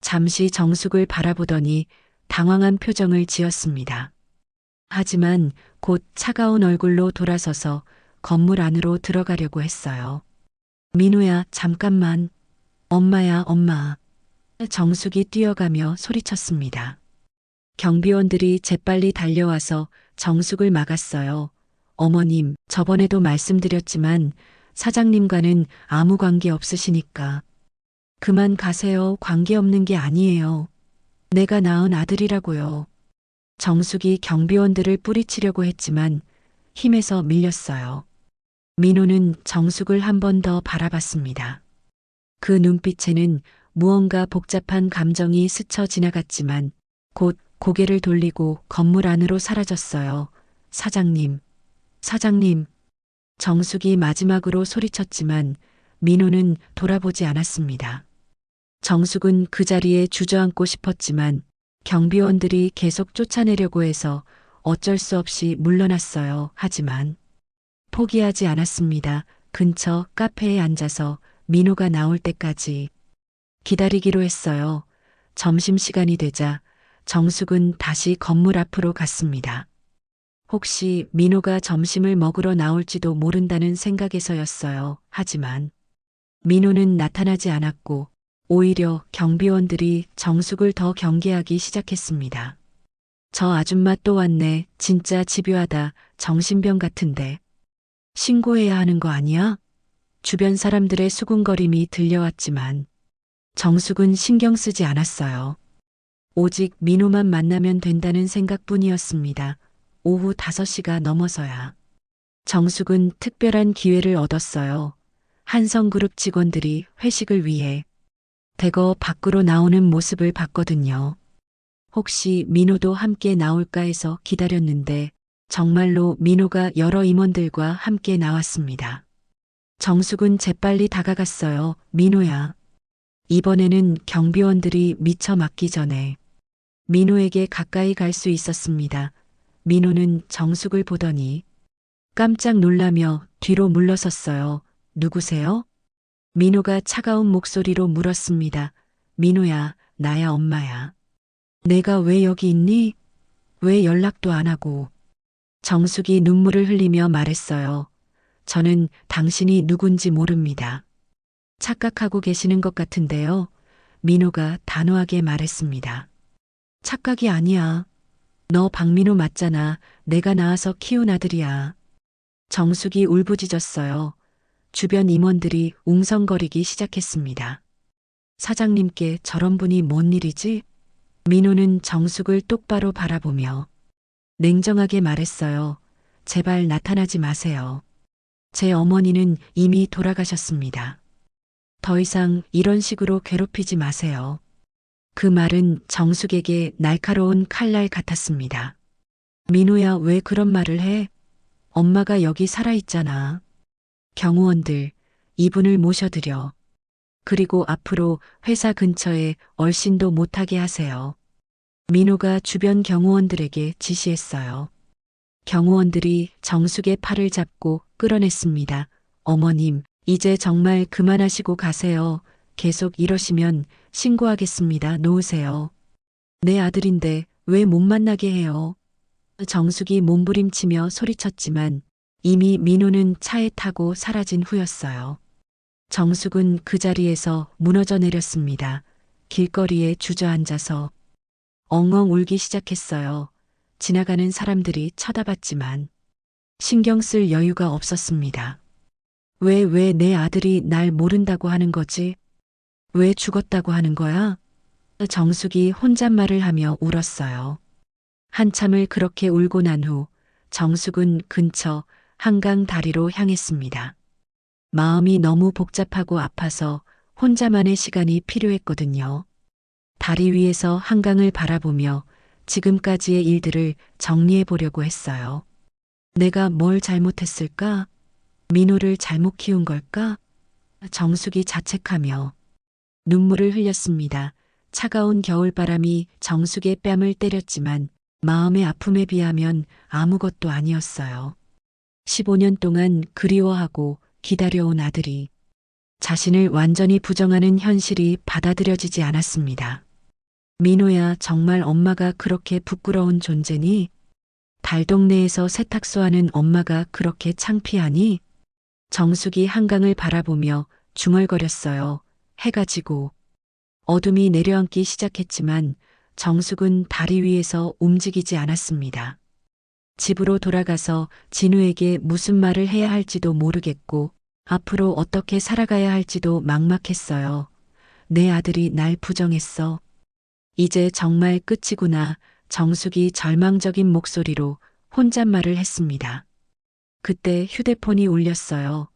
잠시 정숙을 바라보더니 당황한 표정을 지었습니다. 하지만 곧 차가운 얼굴로 돌아서서 건물 안으로 들어가려고 했어요. 민호야, 잠깐만. 엄마야, 엄마. 정숙이 뛰어가며 소리쳤습니다. 경비원들이 재빨리 달려와서 정숙을 막았어요. 어머님, 저번에도 말씀드렸지만 사장님과는 아무 관계 없으시니까. 그만 가세요. 관계없는 게 아니에요. 내가 낳은 아들이라고요. 정숙이 경비원들을 뿌리치려고 했지만 힘에서 밀렸어요. 민호는 정숙을 한 번 더 바라봤습니다. 그 눈빛에는 무언가 복잡한 감정이 스쳐 지나갔지만 곧 고개를 돌리고 건물 안으로 사라졌어요. 사장님, 사장님. 정숙이 마지막으로 소리쳤지만 민호는 돌아보지 않았습니다. 정숙은 그 자리에 주저앉고 싶었지만 경비원들이 계속 쫓아내려고 해서 어쩔 수 없이 물러났어요. 하지만 포기하지 않았습니다. 근처 카페에 앉아서 민호가 나올 때까지 기다리기로 했어요. 점심시간이 되자 정숙은 다시 건물 앞으로 갔습니다. 혹시 민호가 점심을 먹으러 나올지도 모른다는 생각에서였어요. 하지만 민호는 나타나지 않았고 오히려 경비원들이 정숙을 더 경계하기 시작했습니다. 저 아줌마 또 왔네. 진짜 집요하다. 정신병 같은데. 신고해야 하는 거 아니야? 주변 사람들의 수군거림이 들려왔지만 정숙은 신경 쓰지 않았어요. 오직 민호만 만나면 된다는 생각뿐이었습니다. 오후 5시가 넘어서야 정숙은 특별한 기회를 얻었어요. 한성그룹 직원들이 회식을 위해 대거 밖으로 나오는 모습을 봤거든요. 혹시 민호도 함께 나올까 해서 기다렸는데 정말로 민호가 여러 임원들과 함께 나왔습니다. 정숙은 재빨리 다가갔어요. 민호야. 이번에는 경비원들이 미처 막기 전에 민호에게 가까이 갈 수 있었습니다. 민호는 정숙을 보더니 깜짝 놀라며 뒤로 물러섰어요. 누구세요? 민호가 차가운 목소리로 물었습니다. 민호야, 나야 엄마야. 내가 왜 여기 있니? 왜 연락도 안 하고? 정숙이 눈물을 흘리며 말했어요. 저는 당신이 누군지 모릅니다. 착각하고 계시는 것 같은데요. 민호가 단호하게 말했습니다. 착각이 아니야. 너 박민호 맞잖아. 내가 낳아서 키운 아들이야. 정숙이 울부짖었어요. 주변 임원들이 웅성거리기 시작했습니다. 사장님께 저런 분이 뭔 일이지? 민호는 정숙을 똑바로 바라보며 냉정하게 말했어요. 제발 나타나지 마세요. 제 어머니는 이미 돌아가셨습니다. 더 이상 이런 식으로 괴롭히지 마세요. 그 말은 정숙에게 날카로운 칼날 같았습니다. 민호야, 왜 그런 말을 해? 엄마가 여기 살아있잖아. 경호원들, 이분을 모셔드려. 그리고 앞으로 회사 근처에 얼씬도 못하게 하세요. 민호가 주변 경호원들에게 지시했어요. 경호원들이 정숙의 팔을 잡고 끌어냈습니다. 어머님, 이제 정말 그만하시고 가세요. 계속 이러시면 신고하겠습니다. 놓으세요. 내 아들인데 왜 못 만나게 해요? 정숙이 몸부림치며 소리쳤지만 이미 민호는 차에 타고 사라진 후였어요. 정숙은 그 자리에서 무너져 내렸습니다. 길거리에 주저앉아서 엉엉 울기 시작했어요. 지나가는 사람들이 쳐다봤지만 신경 쓸 여유가 없었습니다. 왜 내 아들이 날 모른다고 하는 거지? 왜 죽었다고 하는 거야? 정숙이 혼잣말을 하며 울었어요. 한참을 그렇게 울고 난 후 정숙은 근처 한강 다리로 향했습니다. 마음이 너무 복잡하고 아파서 혼자만의 시간이 필요했거든요. 다리 위에서 한강을 바라보며 지금까지의 일들을 정리해 보려고 했어요. 내가 뭘 잘못했을까? 민호를 잘못 키운 걸까? 정숙이 자책하며 눈물을 흘렸습니다. 차가운 겨울바람이 정숙의 뺨을 때렸지만 마음의 아픔에 비하면 아무것도 아니었어요. 15년 동안 그리워하고 기다려온 아들이 자신을 완전히 부정하는 현실이 받아들여지지 않았습니다. 민호야, 정말 엄마가 그렇게 부끄러운 존재니? 달동네에서 세탁소 하는 엄마가 그렇게 창피하니? 정숙이 한강을 바라보며 중얼거렸어요. 해가 지고 어둠이 내려앉기 시작했지만 정숙은 다리 위에서 움직이지 않았습니다. 집으로 돌아가서 진우에게 무슨 말을 해야 할지도 모르겠고 앞으로 어떻게 살아가야 할지도 막막했어요. 내 아들이 날 부정했어. 이제 정말 끝이구나. 정숙이 절망적인 목소리로 혼잣말을 했습니다. 그때 휴대폰이 울렸어요.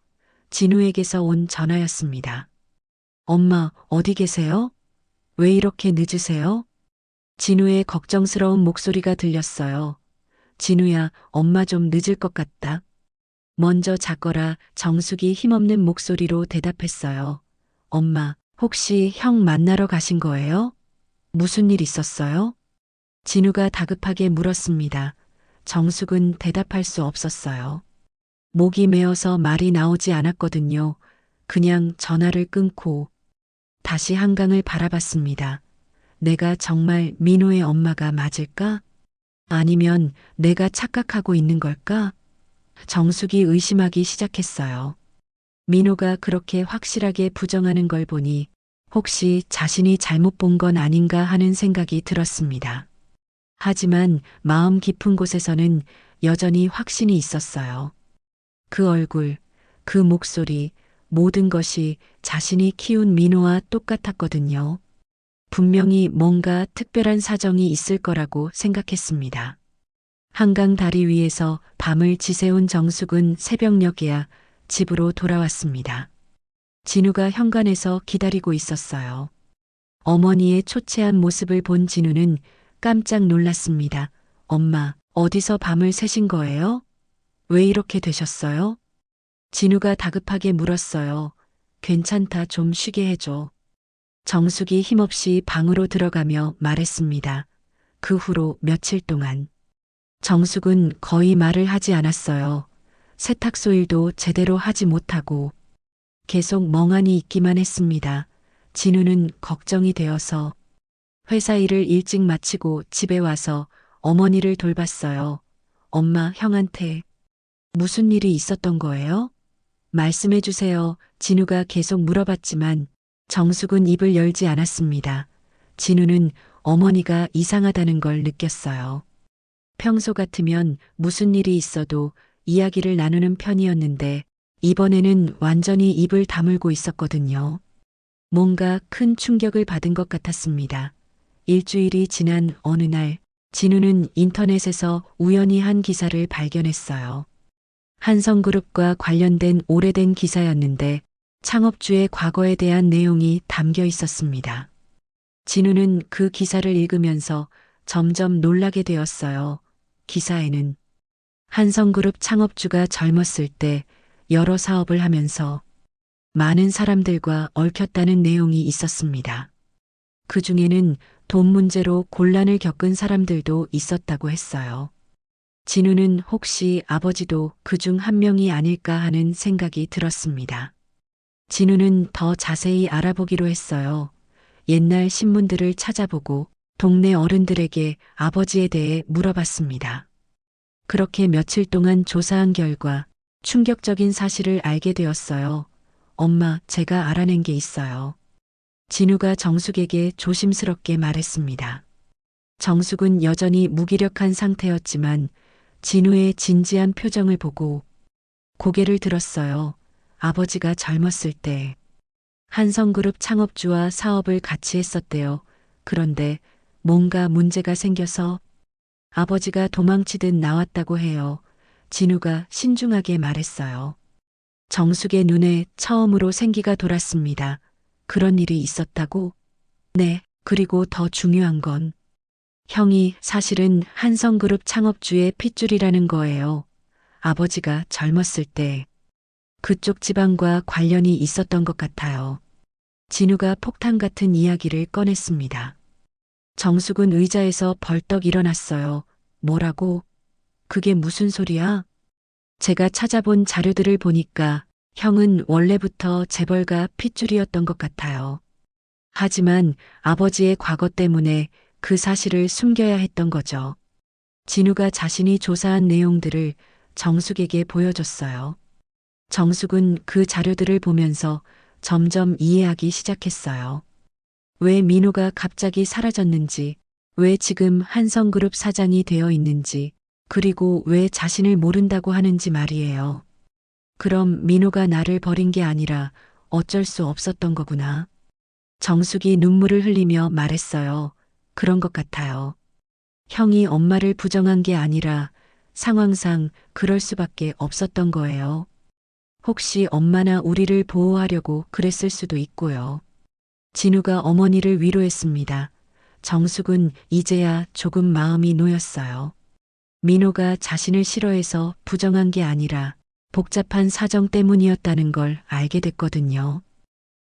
진우에게서 온 전화였습니다. 엄마, 어디 계세요? 왜 이렇게 늦으세요? 진우의 걱정스러운 목소리가 들렸어요. 진우야, 엄마 좀 늦을 것 같다. 먼저 자거라. 정숙이 힘없는 목소리로 대답했어요. 엄마, 혹시 형 만나러 가신 거예요? 무슨 일 있었어요? 진우가 다급하게 물었습니다. 정숙은 대답할 수 없었어요. 목이 메어서 말이 나오지 않았거든요. 그냥 전화를 끊고 다시 한강을 바라봤습니다. 내가 정말 민호의 엄마가 맞을까? 아니면 내가 착각하고 있는 걸까? 정숙이 의심하기 시작했어요. 민호가 그렇게 확실하게 부정하는 걸 보니 혹시 자신이 잘못 본 건 아닌가 하는 생각이 들었습니다. 하지만 마음 깊은 곳에서는 여전히 확신이 있었어요. 그 얼굴, 그 목소리, 모든 것이 자신이 키운 민호와 똑같았거든요. 분명히 뭔가 특별한 사정이 있을 거라고 생각했습니다. 한강 다리 위에서 밤을 지새운 정숙은 새벽녘에야 집으로 돌아왔습니다. 진우가 현관에서 기다리고 있었어요. 어머니의 초췌한 모습을 본 진우는 깜짝 놀랐습니다. 엄마, 어디서 밤을 새신 거예요? 왜 이렇게 되셨어요? 진우가 다급하게 물었어요. 괜찮다, 좀 쉬게 해줘. 정숙이 힘없이 방으로 들어가며 말했습니다. 그 후로 며칠 동안 정숙은 거의 말을 하지 않았어요. 세탁소 일도 제대로 하지 못하고 계속 멍하니 있기만 했습니다. 진우는 걱정이 되어서 회사 일을 일찍 마치고 집에 와서 어머니를 돌봤어요. 엄마, 형한테 무슨 일이 있었던 거예요? 말씀해 주세요. 진우가 계속 물어봤지만 정숙은 입을 열지 않았습니다. 진우는 어머니가 이상하다는 걸 느꼈어요. 평소 같으면 무슨 일이 있어도 이야기를 나누는 편이었는데 이번에는 완전히 입을 다물고 있었거든요. 뭔가 큰 충격을 받은 것 같았습니다. 일주일이 지난 어느 날, 진우는 인터넷에서 우연히 한 기사를 발견했어요. 한성그룹과 관련된 오래된 기사였는데 창업주의 과거에 대한 내용이 담겨 있었습니다. 진우는 그 기사를 읽으면서 점점 놀라게 되었어요. 기사에는 한성그룹 창업주가 젊었을 때 여러 사업을 하면서 많은 사람들과 얽혔다는 내용이 있었습니다. 그 중에는 돈 문제로 곤란을 겪은 사람들도 있었다고 했어요. 진우는 혹시 아버지도 그 중 한 명이 아닐까 하는 생각이 들었습니다. 진우는 더 자세히 알아보기로 했어요. 옛날 신문들을 찾아보고 동네 어른들에게 아버지에 대해 물어봤습니다. 그렇게 며칠 동안 조사한 결과 충격적인 사실을 알게 되었어요. 엄마, 제가 알아낸 게 있어요. 진우가 정숙에게 조심스럽게 말했습니다. 정숙은 여전히 무기력한 상태였지만 진우의 진지한 표정을 보고 고개를 들었어요. 아버지가 젊었을 때 한성그룹 창업주와 사업을 같이 했었대요. 그런데 뭔가 문제가 생겨서 아버지가 도망치듯 나왔다고 해요. 진우가 신중하게 말했어요. 정숙의 눈에 처음으로 생기가 돌았습니다. 그런 일이 있었다고? 네, 그리고 더 중요한 건 형이 사실은 한성그룹 창업주의 핏줄이라는 거예요. 아버지가 젊었을 때 그쪽 집안과 관련이 있었던 것 같아요. 진우가 폭탄 같은 이야기를 꺼냈습니다. 정숙은 의자에서 벌떡 일어났어요. 뭐라고? 그게 무슨 소리야? 제가 찾아본 자료들을 보니까 형은 원래부터 재벌가 핏줄이었던 것 같아요. 하지만 아버지의 과거 때문에 그 사실을 숨겨야 했던 거죠. 진우가 자신이 조사한 내용들을 정숙에게 보여줬어요. 정숙은 그 자료들을 보면서 점점 이해하기 시작했어요. 왜 민호가 갑자기 사라졌는지, 왜 지금 한성그룹 사장이 되어 있는지, 그리고 왜 자신을 모른다고 하는지 말이에요. 그럼 민호가 나를 버린 게 아니라 어쩔 수 없었던 거구나. 정숙이 눈물을 흘리며 말했어요. 그런 것 같아요. 형이 엄마를 부정한 게 아니라 상황상 그럴 수밖에 없었던 거예요. 혹시 엄마나 우리를 보호하려고 그랬을 수도 있고요. 진우가 어머니를 위로했습니다. 정숙은 이제야 조금 마음이 놓였어요. 민호가 자신을 싫어해서 부정한 게 아니라 복잡한 사정 때문이었다는 걸 알게 됐거든요.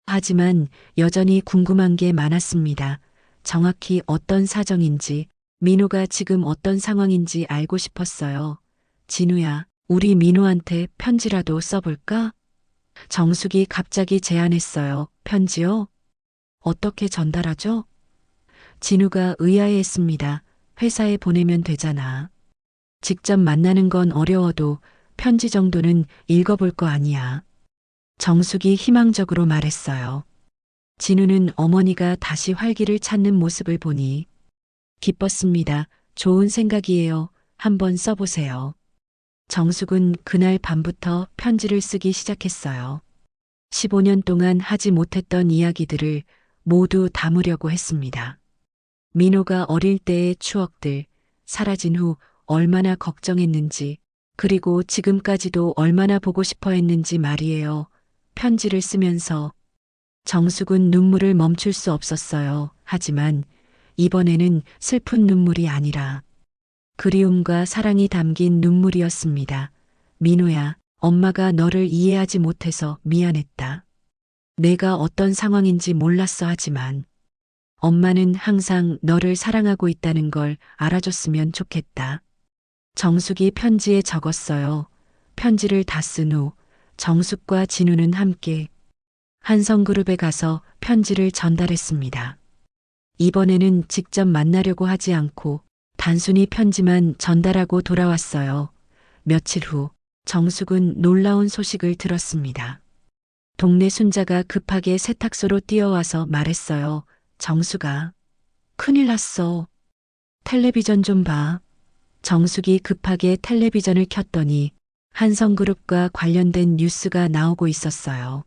하지만 여전히 궁금한 게 많았습니다. 정확히 어떤 사정인지, 민호가 지금 어떤 상황인지 알고 싶었어요. 진우야, 우리 민호한테 편지라도 써볼까? 정숙이 갑자기 제안했어요. 편지요? 어떻게 전달하죠? 진우가 의아해했습니다. 회사에 보내면 되잖아. 직접 만나는 건 어려워도 편지 정도는 읽어볼 거 아니야. 정숙이 희망적으로 말했어요. 진우는 어머니가 다시 활기를 찾는 모습을 보니 기뻤습니다. 좋은 생각이에요. 한번 써보세요. 정숙은 그날 밤부터 편지를 쓰기 시작했어요. 15년 동안 하지 못했던 이야기들을 모두 담으려고 했습니다. 민호가 어릴 때의 추억들, 사라진 후 얼마나 걱정했는지, 그리고 지금까지도 얼마나 보고 싶어 했는지 말이에요. 편지를 쓰면서 정숙은 눈물을 멈출 수 없었어요. 하지만 이번에는 슬픈 눈물이 아니라 그리움과 사랑이 담긴 눈물이었습니다. 민호야, 엄마가 너를 이해하지 못해서 미안했다. 내가 어떤 상황인지 몰랐어 하지만 엄마는 항상 너를 사랑하고 있다는 걸 알아줬으면 좋겠다. 정숙이 편지에 적었어요. 편지를 다 쓴 후 정숙과 진우는 함께 한성그룹에 가서 편지를 전달했습니다. 이번에는 직접 만나려고 하지 않고 단순히 편지만 전달하고 돌아왔어요. 며칠 후 정숙은 놀라운 소식을 들었습니다. 동네 순자가 급하게 세탁소로 뛰어와서 말했어요. 정숙아, 큰일 났어. 텔레비전 좀 봐. 정숙이 급하게 텔레비전을 켰더니 한성그룹과 관련된 뉴스가 나오고 있었어요.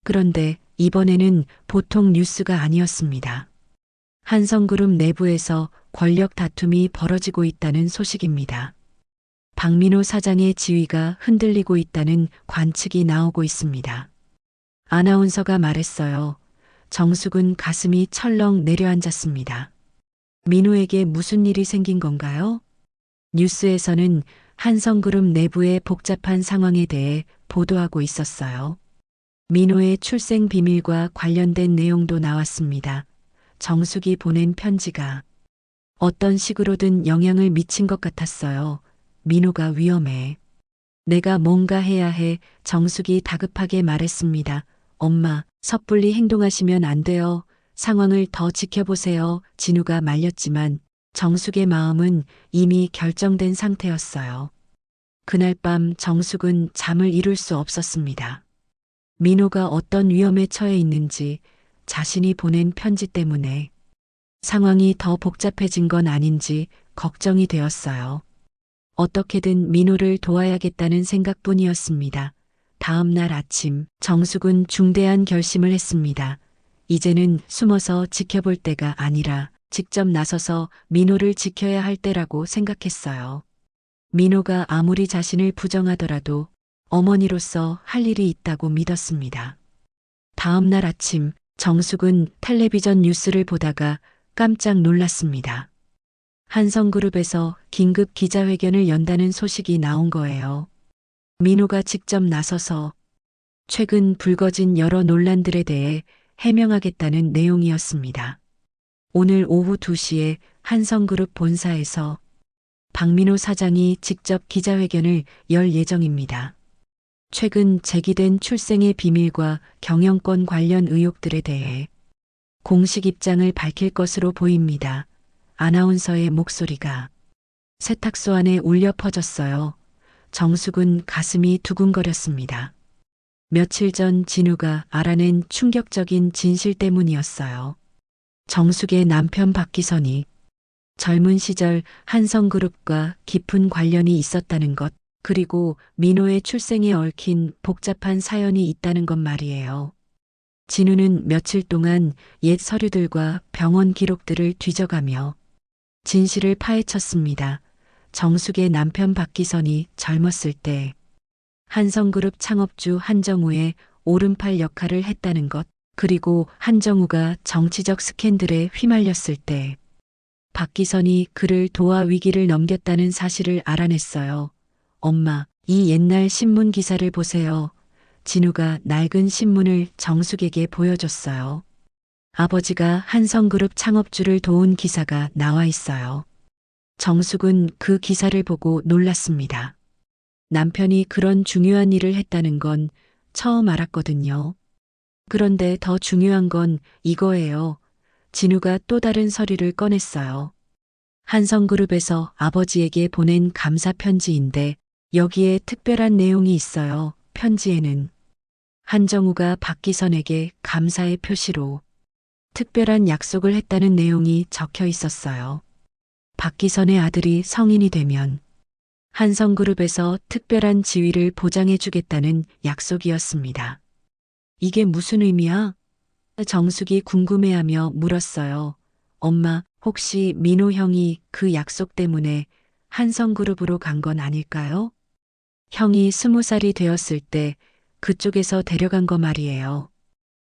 그런데 이번에는 보통 뉴스가 아니었습니다. 한성그룹 내부에서 권력 다툼이 벌어지고 있다는 소식입니다. 박민호 사장의 지위가 흔들리고 있다는 관측이 나오고 있습니다. 아나운서가 말했어요. 정숙은 가슴이 철렁 내려앉았습니다. 민호에게 무슨 일이 생긴 건가요? 뉴스에서는 한성그룹 내부의 복잡한 상황에 대해 보도하고 있었어요. 민호의 출생 비밀과 관련된 내용도 나왔습니다. 정숙이 보낸 편지가 어떤 식으로든 영향을 미친 것 같았어요. 민호가 위험해. 내가 뭔가 해야 해. 정숙이 다급하게 말했습니다. 엄마, 섣불리 행동하시면 안 돼요. 상황을 더 지켜보세요. 진우가 말렸지만 정숙의 마음은 이미 결정된 상태였어요. 그날 밤 정숙은 잠을 이룰 수 없었습니다. 민호가 어떤 위험에 처해 있는지, 자신이 보낸 편지 때문에 상황이 더 복잡해진 건 아닌지 걱정이 되었어요. 어떻게든 민호를 도와야겠다는 생각뿐이었습니다. 다음 날 아침 정숙은 중대한 결심을 했습니다. 이제는 숨어서 지켜볼 때가 아니라 직접 나서서 민호를 지켜야 할 때라고 생각했어요. 민호가 아무리 자신을 부정하더라도 어머니로서 할 일이 있다고 믿었습니다. 다음 날 아침 정숙은 텔레비전 뉴스를 보다가 깜짝 놀랐습니다. 한성그룹에서 긴급 기자회견을 연다는 소식이 나온 거예요. 민호가 직접 나서서 최근 불거진 여러 논란들에 대해 해명하겠다는 내용이었습니다. 오늘 오후 2시에 한성그룹 본사에서 박민호 사장이 직접 기자회견을 열 예정입니다. 최근 제기된 출생의 비밀과 경영권 관련 의혹들에 대해 공식 입장을 밝힐 것으로 보입니다. 아나운서의 목소리가 세탁소 안에 울려 퍼졌어요. 정숙은 가슴이 두근거렸습니다. 며칠 전 진우가 알아낸 충격적인 진실 때문이었어요. 정숙의 남편 박기선이 젊은 시절 한성그룹과 깊은 관련이 있었다는 것, 그리고 민호의 출생에 얽힌 복잡한 사연이 있다는 것 말이에요. 진우는 며칠 동안 옛 서류들과 병원 기록들을 뒤져가며 진실을 파헤쳤습니다. 정숙의 남편 박기선이 젊었을 때 한성그룹 창업주 한정우의 오른팔 역할을 했다는 것, 그리고 한정우가 정치적 스캔들에 휘말렸을 때 박기선이 그를 도와 위기를 넘겼다는 사실을 알아냈어요. 엄마, 이 옛날 신문 기사를 보세요. 진우가 낡은 신문을 정숙에게 보여줬어요. 아버지가 한성그룹 창업주를 도운 기사가 나와 있어요. 정숙은 그 기사를 보고 놀랐습니다. 남편이 그런 중요한 일을 했다는 건 처음 알았거든요. 그런데 더 중요한 건 이거예요. 진우가 또 다른 서류를 꺼냈어요. 한성그룹에서 아버지에게 보낸 감사 편지인데 여기에 특별한 내용이 있어요. 편지에는 한정우가 박기선에게 감사의 표시로 특별한 약속을 했다는 내용이 적혀 있었어요. 박기선의 아들이 성인이 되면 한성그룹에서 특별한 지위를 보장해 주겠다는 약속이었습니다. 이게 무슨 의미야? 정숙이 궁금해하며 물었어요. 엄마, 혹시 민호 형이 그 약속 때문에 한성그룹으로 간 건 아닐까요? 형이 20살이 되었을 때 그쪽에서 데려간 거 말이에요.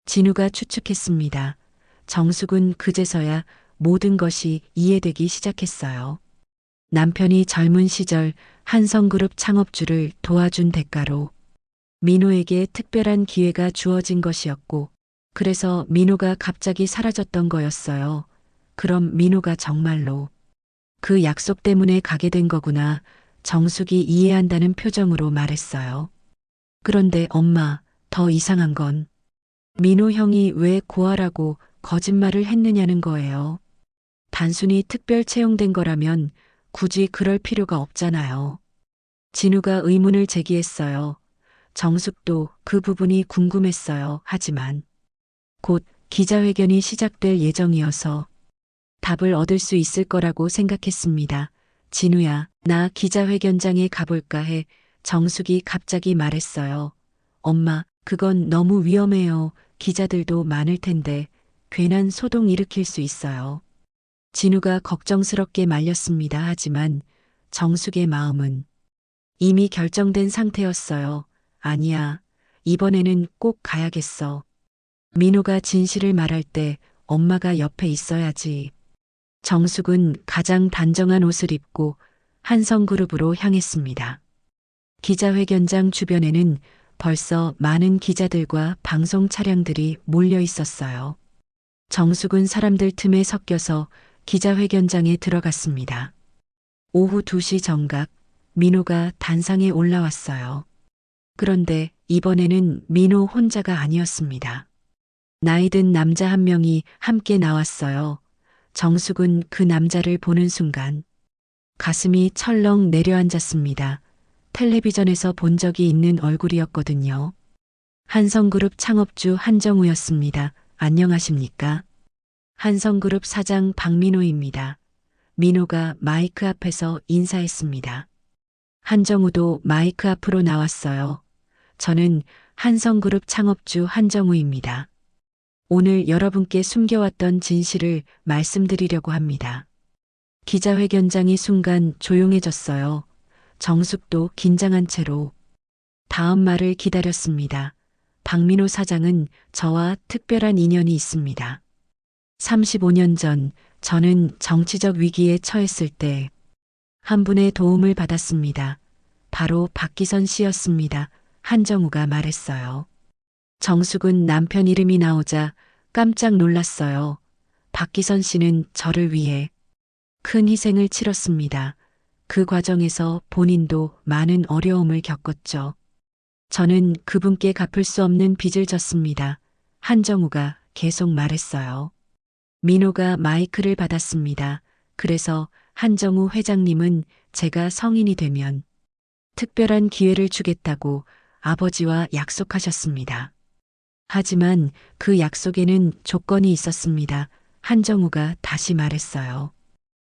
진우가 추측했습니다. 정숙은 그제서야 모든 것이 이해되기 시작했어요. 남편이 젊은 시절 한성그룹 창업주를 도와준 대가로 민호에게 특별한 기회가 주어진 것이었고, 그래서 민호가 갑자기 사라졌던 거였어요. 그럼 민호가 정말로 그 약속 때문에 가게 된 거구나. 정숙이 이해한다는 표정으로 말했어요. 그런데 엄마, 더 이상한 건 민호 형이 왜 고아라고 거짓말을 했느냐는 거예요. 단순히 특별 채용된 거라면 굳이 그럴 필요가 없잖아요. 진우가 의문을 제기했어요. 정숙도 그 부분이 궁금했어요. 하지만 곧 기자회견이 시작될 예정이어서 답을 얻을 수 있을 거라고 생각했습니다. 진우야, 나 기자회견장에 가볼까 해. 정숙이 갑자기 말했어요. 엄마, 그건 너무 위험해요. 기자들도 많을 텐데 괜한 소동 일으킬 수 있어요. 진우가 걱정스럽게 말렸습니다. 하지만 정숙의 마음은 이미 결정된 상태였어요. 아니야, 이번에는 꼭 가야겠어. 민호가 진실을 말할 때 엄마가 옆에 있어야지. 정숙은 가장 단정한 옷을 입고 한성그룹으로 향했습니다. 기자회견장 주변에는 벌써 많은 기자들과 방송 차량들이 몰려 있었어요. 정숙은 사람들 틈에 섞여서 기자회견장에 들어갔습니다. 오후 2시 정각, 민호가 단상에 올라왔어요. 그런데 이번에는 민호 혼자가 아니었습니다. 나이든 남자 한 명이 함께 나왔어요. 정숙은 그 남자를 보는 순간 가슴이 철렁 내려앉았습니다. 텔레비전에서 본 적이 있는 얼굴이었거든요. 한성그룹 창업주 한정우였습니다. 안녕하십니까? 한성그룹 사장 박민호입니다. 민호가 마이크 앞에서 인사했습니다. 한정우도 마이크 앞으로 나왔어요. 저는 한성그룹 창업주 한정우입니다. 오늘 여러분께 숨겨왔던 진실을 말씀드리려고 합니다. 기자회견장이 순간 조용해졌어요. 정숙도 긴장한 채로 다음 말을 기다렸습니다. 박민호 사장은 저와 특별한 인연이 있습니다. 35년 전 저는 정치적 위기에 처했을 때 한 분의 도움을 받았습니다. 바로 박기선 씨였습니다. 한정우가 말했어요. 정숙은 남편 이름이 나오자 깜짝 놀랐어요. 박기선 씨는 저를 위해 큰 희생을 치렀습니다. 그 과정에서 본인도 많은 어려움을 겪었죠. 저는 그분께 갚을 수 없는 빚을 졌습니다. 한정우가 계속 말했어요. 민호가 마이크를 받았습니다. 그래서 한정우 회장님은 제가 성인이 되면 특별한 기회를 주겠다고 아버지와 약속하셨습니다. 하지만 그 약속에는 조건이 있었습니다. 한정우가 다시 말했어요.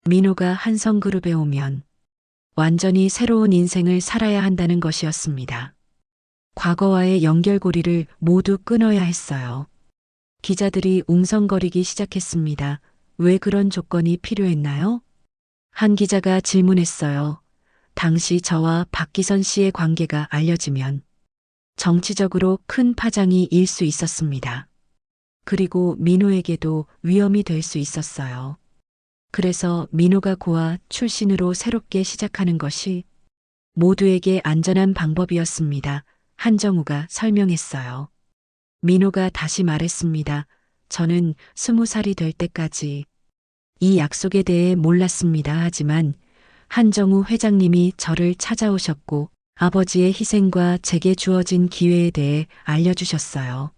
민호가 한성그룹에 오면 완전히 새로운 인생을 살아야 한다는 것이었습니다. 과거와의 연결고리를 모두 끊어야 했어요. 기자들이 웅성거리기 시작했습니다. 왜 그런 조건이 필요했나요? 한 기자가 질문했어요. 당시 저와 박기선 씨의 관계가 알려지면 정치적으로 큰 파장이 일 수 있었습니다. 그리고 민호에게도 위험이 될 수 있었어요. 그래서 민호가 고아 출신으로 새롭게 시작하는 것이 모두에게 안전한 방법이었습니다. 한정우가 설명했어요. 민호가 다시 말했습니다. 저는 20살이 될 때까지 이 약속에 대해 몰랐습니다. 하지만 한정우 회장님이 저를 찾아오셨고 아버지의 희생과 제게 주어진 기회에 대해 알려주셨어요.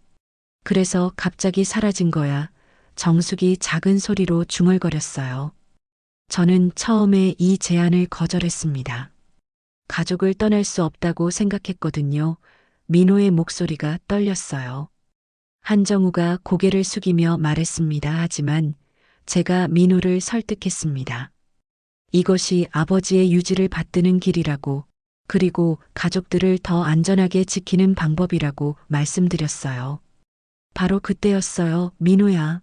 그래서 갑자기 사라진 거야. 정숙이 작은 소리로 중얼거렸어요. 저는 처음에 이 제안을 거절했습니다. 가족을 떠날 수 없다고 생각했거든요. 민호의 목소리가 떨렸어요. 한정우가 고개를 숙이며 말했습니다. 하지만 제가 민호를 설득했습니다. 이것이 아버지의 유지를 받드는 길이라고, 그리고 가족들을 더 안전하게 지키는 방법이라고 말씀드렸어요. 바로 그때였어요. 민호야.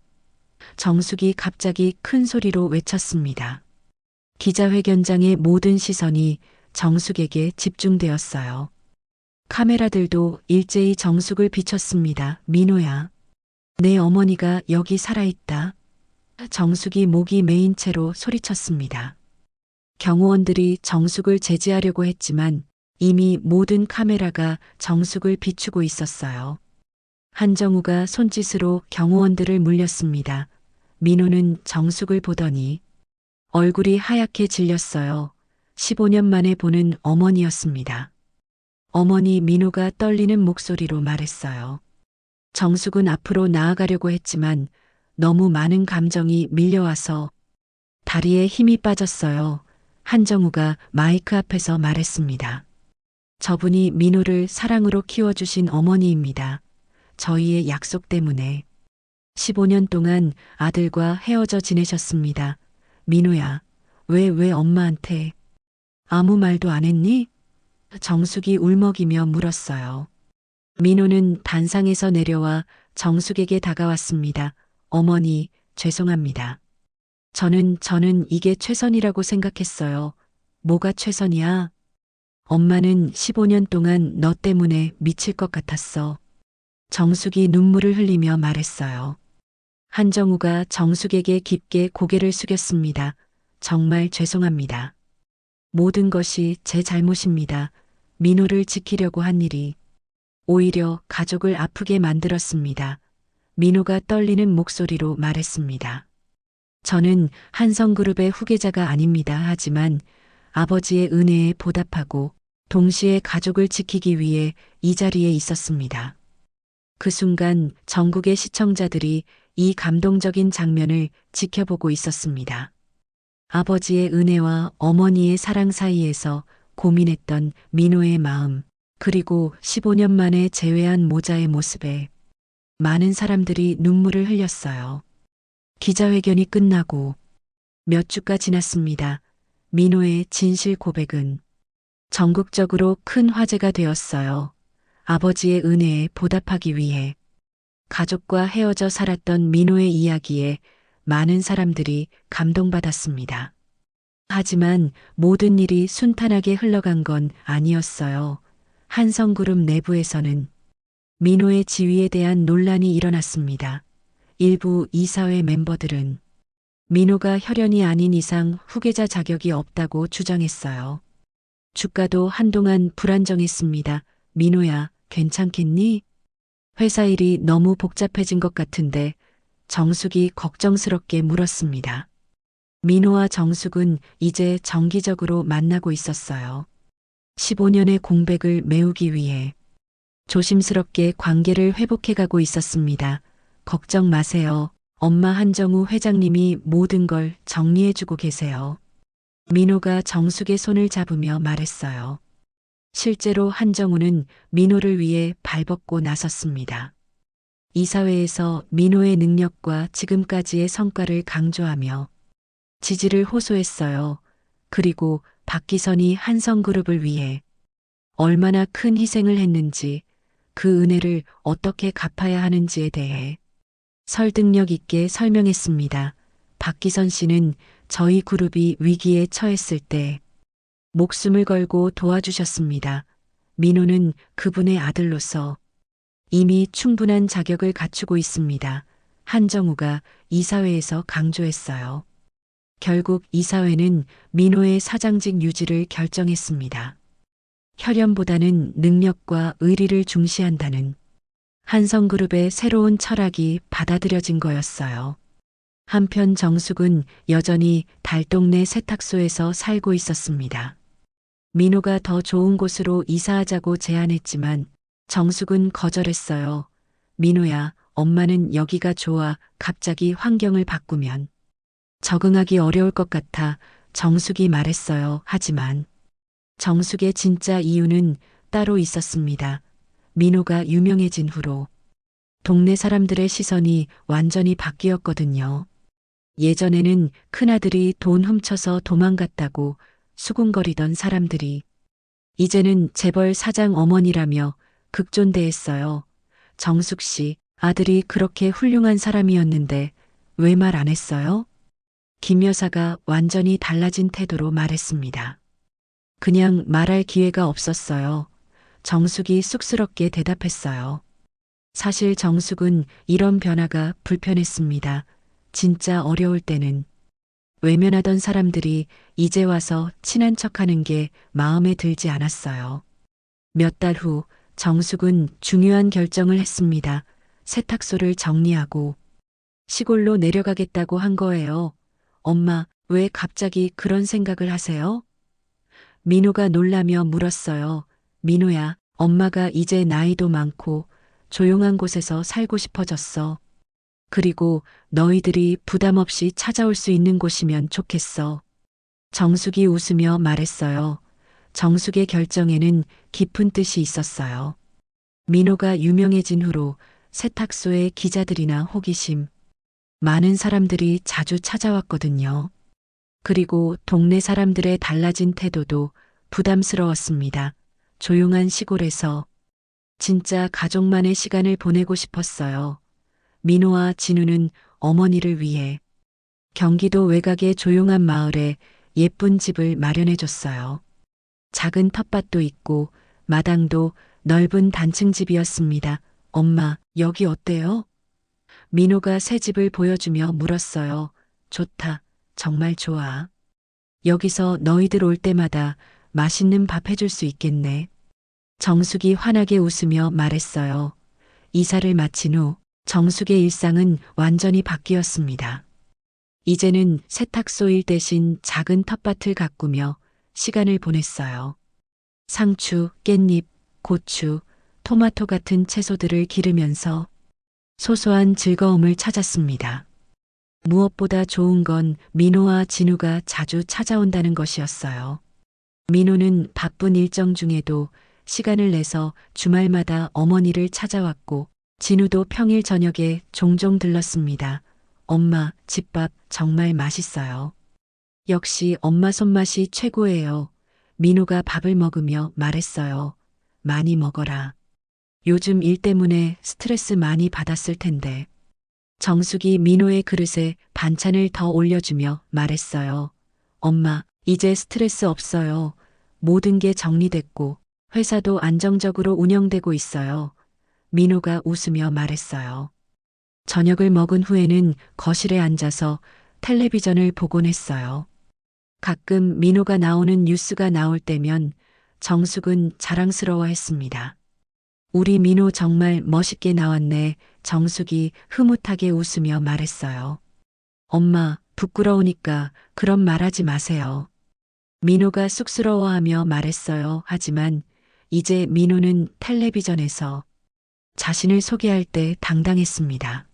정숙이 갑자기 큰 소리로 외쳤습니다. 기자회견장의 모든 시선이 정숙에게 집중되었어요. 카메라들도 일제히 정숙을 비췄습니다. 민호야. 내 어머니가 여기 살아있다. 정숙이 목이 메인 채로 소리쳤습니다. 경호원들이 정숙을 제지하려고 했지만 이미 모든 카메라가 정숙을 비추고 있었어요. 한정우가 손짓으로 경호원들을 물렸습니다. 민호는 정숙을 보더니 얼굴이 하얗게 질렸어요. 15년 만에 보는 어머니였습니다. 어머니. 민호가 떨리는 목소리로 말했어요. 정숙은 앞으로 나아가려고 했지만 너무 많은 감정이 밀려와서 다리에 힘이 빠졌어요. 한정우가 마이크 앞에서 말했습니다. 저분이 민호를 사랑으로 키워주신 어머니입니다. 저희의 약속 때문에 15년 동안 아들과 헤어져 지내셨습니다. 민호야, 왜 엄마한테 아무 말도 안 했니? 정숙이 울먹이며 물었어요. 민호는 단상에서 내려와 정숙에게 다가왔습니다. 어머니, 죄송합니다. 저는 이게 최선이라고 생각했어요. 뭐가 최선이야? 엄마는 15년 동안 너 때문에 미칠 것 같았어. 정숙이 눈물을 흘리며 말했어요. 한정우가 정숙에게 깊게 고개를 숙였습니다. 정말 죄송합니다. 모든 것이 제 잘못입니다. 민호를 지키려고 한 일이 오히려 가족을 아프게 만들었습니다. 민호가 떨리는 목소리로 말했습니다. 저는 한성그룹의 후계자가 아닙니다. 하지만 아버지의 은혜에 보답하고 동시에 가족을 지키기 위해 이 자리에 있었습니다. 그 순간 전국의 시청자들이 이 감동적인 장면을 지켜보고 있었습니다. 아버지의 은혜와 어머니의 사랑 사이에서 고민했던 민호의 마음, 그리고 15년 만에 재회한 모자의 모습에 많은 사람들이 눈물을 흘렸어요. 기자회견이 끝나고 몇 주가 지났습니다. 민호의 진실 고백은 전국적으로 큰 화제가 되었어요. 아버지의 은혜에 보답하기 위해 가족과 헤어져 살았던 민호의 이야기에 많은 사람들이 감동받았습니다. 하지만 모든 일이 순탄하게 흘러간 건 아니었어요. 한성그룹 내부에서는 민호의 지위에 대한 논란이 일어났습니다. 일부 이사회 멤버들은 민호가 혈연이 아닌 이상 후계자 자격이 없다고 주장했어요. 주가도 한동안 불안정했습니다. 민호야, 괜찮겠니? 회사 일이 너무 복잡해진 것 같은데 정숙이 걱정스럽게 물었습니다. 민호와 정숙은 이제 정기적으로 만나고 있었어요. 15년의 공백을 메우기 위해 조심스럽게 관계를 회복해가고 있었습니다. 걱정 마세요. 엄마 한정우 회장님이 모든 걸 정리해주고 계세요. 민호가 정숙의 손을 잡으며 말했어요. 실제로 한정우는 민호를 위해 발벗고 나섰습니다. 이사회에서 민호의 능력과 지금까지의 성과를 강조하며 지지를 호소했어요. 그리고 박기선이 한성그룹을 위해 얼마나 큰 희생을 했는지, 그 은혜를 어떻게 갚아야 하는지에 대해 설득력 있게 설명했습니다. 박기선 씨는 저희 그룹이 위기에 처했을 때 목숨을 걸고 도와주셨습니다. 민호는 그분의 아들로서 이미 충분한 자격을 갖추고 있습니다. 한정우가 이사회에서 강조했어요. 결국 이사회는 민호의 사장직 유지를 결정했습니다. 혈연보다는 능력과 의리를 중시한다는 한성그룹의 새로운 철학이 받아들여진 거였어요. 한편 정숙은 여전히 달동네 세탁소에서 살고 있었습니다. 민호가 더 좋은 곳으로 이사하자고 제안했지만 정숙은 거절했어요. 민호야, 엄마는 여기가 좋아. 갑자기 환경을 바꾸면 적응하기 어려울 것 같아. 정숙이 말했어요. 하지만 정숙의 진짜 이유는 따로 있었습니다. 민호가 유명해진 후로 동네 사람들의 시선이 완전히 바뀌었거든요. 예전에는 큰아들이 돈 훔쳐서 도망갔다고 수군거리던 사람들이 이제는 재벌 사장 어머니라며 극존대했어요. 정숙 씨, 아들이 그렇게 훌륭한 사람이었는데 왜 말 안 했어요? 김 여사가 완전히 달라진 태도로 말했습니다. 그냥 말할 기회가 없었어요. 정숙이 쑥스럽게 대답했어요. 사실 정숙은 이런 변화가 불편했습니다. 진짜 어려울 때는 외면하던 사람들이 이제 와서 친한 척하는 게 마음에 들지 않았어요. 몇 달 후 정숙은 중요한 결정을 했습니다. 세탁소를 정리하고 시골로 내려가겠다고 한 거예요. 엄마, 왜 갑자기 그런 생각을 하세요? 민호가 놀라며 물었어요. 민호야, 엄마가 이제 나이도 많고 조용한 곳에서 살고 싶어졌어. 그리고 너희들이 부담 없이 찾아올 수 있는 곳이면 좋겠어. 정숙이 웃으며 말했어요. 정숙의 결정에는 깊은 뜻이 있었어요. 민호가 유명해진 후로 세탁소에 기자들이나 호기심, 많은 사람들이 자주 찾아왔거든요. 그리고 동네 사람들의 달라진 태도도 부담스러웠습니다. 조용한 시골에서 진짜 가족만의 시간을 보내고 싶었어요. 민호와 진우는 어머니를 위해 경기도 외곽의 조용한 마을에 예쁜 집을 마련해 줬어요. 작은 텃밭도 있고 마당도 넓은 단층 집이었습니다. 엄마, 여기 어때요? 민호가 새 집을 보여주며 물었어요. 좋다. 정말 좋아. 여기서 너희들 올 때마다 맛있는 밥 해줄 수 있겠네. 정숙이 환하게 웃으며 말했어요. 이사를 마친 후 정숙의 일상은 완전히 바뀌었습니다. 이제는 세탁소일 대신 작은 텃밭을 가꾸며 시간을 보냈어요. 상추, 깻잎, 고추, 토마토 같은 채소들을 기르면서 소소한 즐거움을 찾았습니다. 무엇보다 좋은 건 민호와 진우가 자주 찾아온다는 것이었어요. 민호는 바쁜 일정 중에도 시간을 내서 주말마다 어머니를 찾아왔고 진우도 평일 저녁에 종종 들렀습니다. 엄마, 집밥 정말 맛있어요. 역시 엄마 손맛이 최고예요. 민호가 밥을 먹으며 말했어요. 많이 먹어라. 요즘 일 때문에 스트레스 많이 받았을 텐데. 정숙이 민호의 그릇에 반찬을 더 올려주며 말했어요. 엄마, 이제 스트레스 없어요. 모든 게 정리됐고 회사도 안정적으로 운영되고 있어요. 민호가 웃으며 말했어요. 저녁을 먹은 후에는 거실에 앉아서 텔레비전을 보곤 했어요. 가끔 민호가 나오는 뉴스가 나올 때면 정숙은 자랑스러워했습니다. 우리 민호 정말 멋있게 나왔네. 정숙이 흐뭇하게 웃으며 말했어요. 엄마, 부끄러우니까 그런 말하지 마세요. 민호가 쑥스러워하며 말했어요. 하지만 이제 민호는 텔레비전에서 자신을 소개할 때 당당했습니다.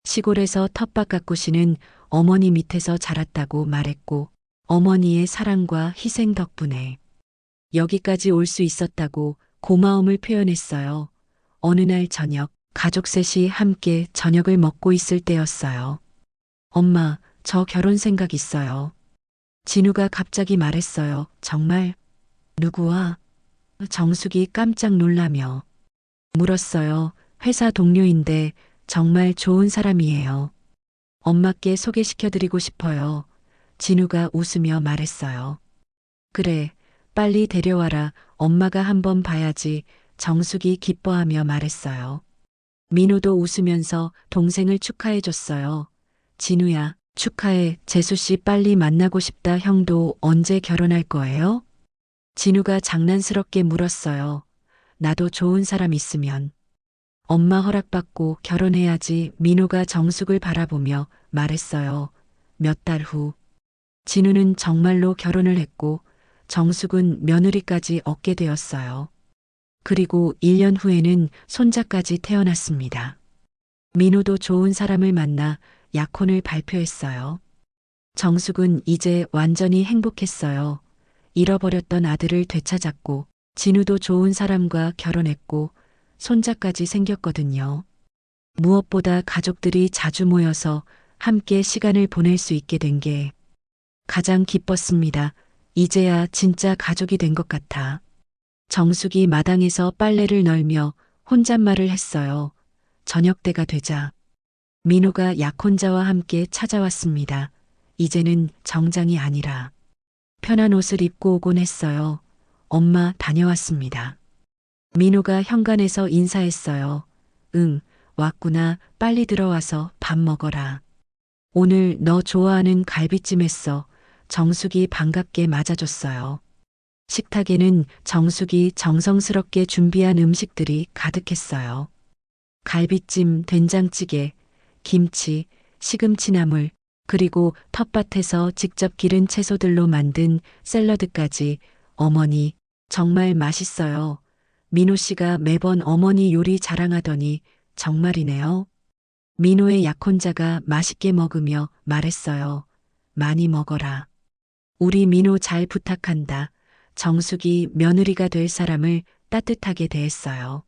시골에서 텃밭 가꾸시는 어머니 밑에서 자랐다고 말했고 어머니의 사랑과 희생 덕분에 여기까지 올 수 있었다고 고마움을 표현했어요. 어느 날 저녁, 가족 셋이 함께 저녁을 먹고 있을 때였어요. 엄마, 저 결혼 생각 있어요. 진우가 갑자기 말했어요. 정말? 누구와? 정숙이 깜짝 놀라며 물었어요. 회사 동료인데 정말 좋은 사람이에요. 엄마께 소개시켜드리고 싶어요. 진우가 웃으며 말했어요. 그래, 빨리 데려와라. 엄마가 한번 봐야지. 정숙이 기뻐하며 말했어요. 민호도 웃으면서 동생을 축하해줬어요. 진우야, 축하해. 재수씨 빨리 만나고 싶다. 형도 언제 결혼할 거예요? 진우가 장난스럽게 물었어요. 나도 좋은 사람 있으면. 엄마 허락받고 결혼해야지. 민호가 정숙을 바라보며 말했어요. 몇 달 후. 진우는 정말로 결혼을 했고 정숙은 며느리까지 얻게 되었어요. 그리고 1년 후에는 손자까지 태어났습니다. 민호도 좋은 사람을 만나 약혼을 발표했어요. 정숙은 이제 완전히 행복했어요. 잃어버렸던 아들을 되찾았고 진우도 좋은 사람과 결혼했고 손자까지 생겼거든요. 무엇보다 가족들이 자주 모여서 함께 시간을 보낼 수 있게 된 게 가장 기뻤습니다. 이제야 진짜 가족이 된 것 같아. 정숙이 마당에서 빨래를 널며 혼잣말을 했어요. 저녁 때가 되자 민호가 약혼자와 함께 찾아왔습니다. 이제는 정장이 아니라 편한 옷을 입고 오곤 했어요. 엄마 다녀왔습니다. 민호가 현관에서 인사했어요. 응, 왔구나. 빨리 들어와서 밥 먹어라. 오늘 너 좋아하는 갈비찜 했어. 정숙이 반갑게 맞아줬어요. 식탁에는 정숙이 정성스럽게 준비한 음식들이 가득했어요. 갈비찜, 된장찌개, 김치, 시금치나물, 그리고 텃밭에서 직접 기른 채소들로 만든 샐러드까지. 어머니, 정말 맛있어요. 민호 씨가 매번 어머니 요리 자랑하더니 정말이네요. 민호의 약혼자가 맛있게 먹으며 말했어요. 많이 먹어라. 우리 민호 잘 부탁한다. 정숙이 며느리가 될 사람을 따뜻하게 대했어요.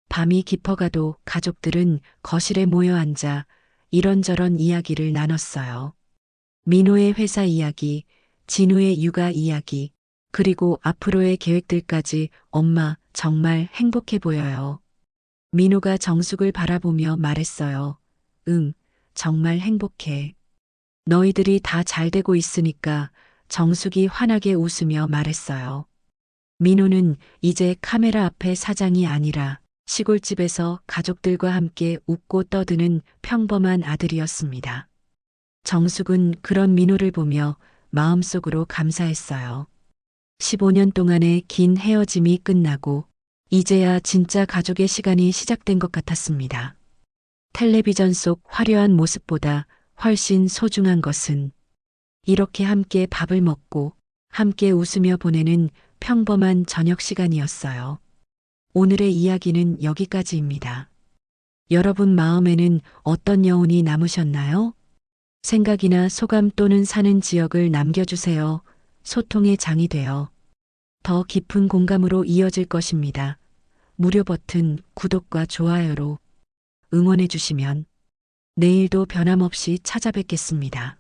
밤이 깊어가도 가족들은 거실에 모여 앉아 이런저런 이야기를 나눴어요. 민호의 회사 이야기, 진우의 육아 이야기, 그리고 앞으로의 계획들까지 엄마 정말 행복해 보여요. 민호가 정숙을 바라보며 말했어요. 응, 정말 행복해. 너희들이 다 잘 되고 있으니까 정숙이 환하게 웃으며 말했어요. 민호는 이제 카메라 앞에 사장이 아니라 시골집에서 가족들과 함께 웃고 떠드는 평범한 아들이었습니다. 정숙은 그런 민호를 보며 마음속으로 감사했어요. 15년 동안의 긴 헤어짐이 끝나고 이제야 진짜 가족의 시간이 시작된 것 같았습니다. 텔레비전 속 화려한 모습보다 훨씬 소중한 것은 이렇게 함께 밥을 먹고 함께 웃으며 보내는 평범한 저녁 시간이었어요. 오늘의 이야기는 여기까지입니다. 여러분 마음에는 어떤 여운이 남으셨나요? 생각이나 소감 또는 사는 지역을 남겨주세요. 소통의 장이 되어 더 깊은 공감으로 이어질 것입니다. 무료 버튼, 구독과 좋아요로 응원해 주시면 내일도 변함없이 찾아뵙겠습니다.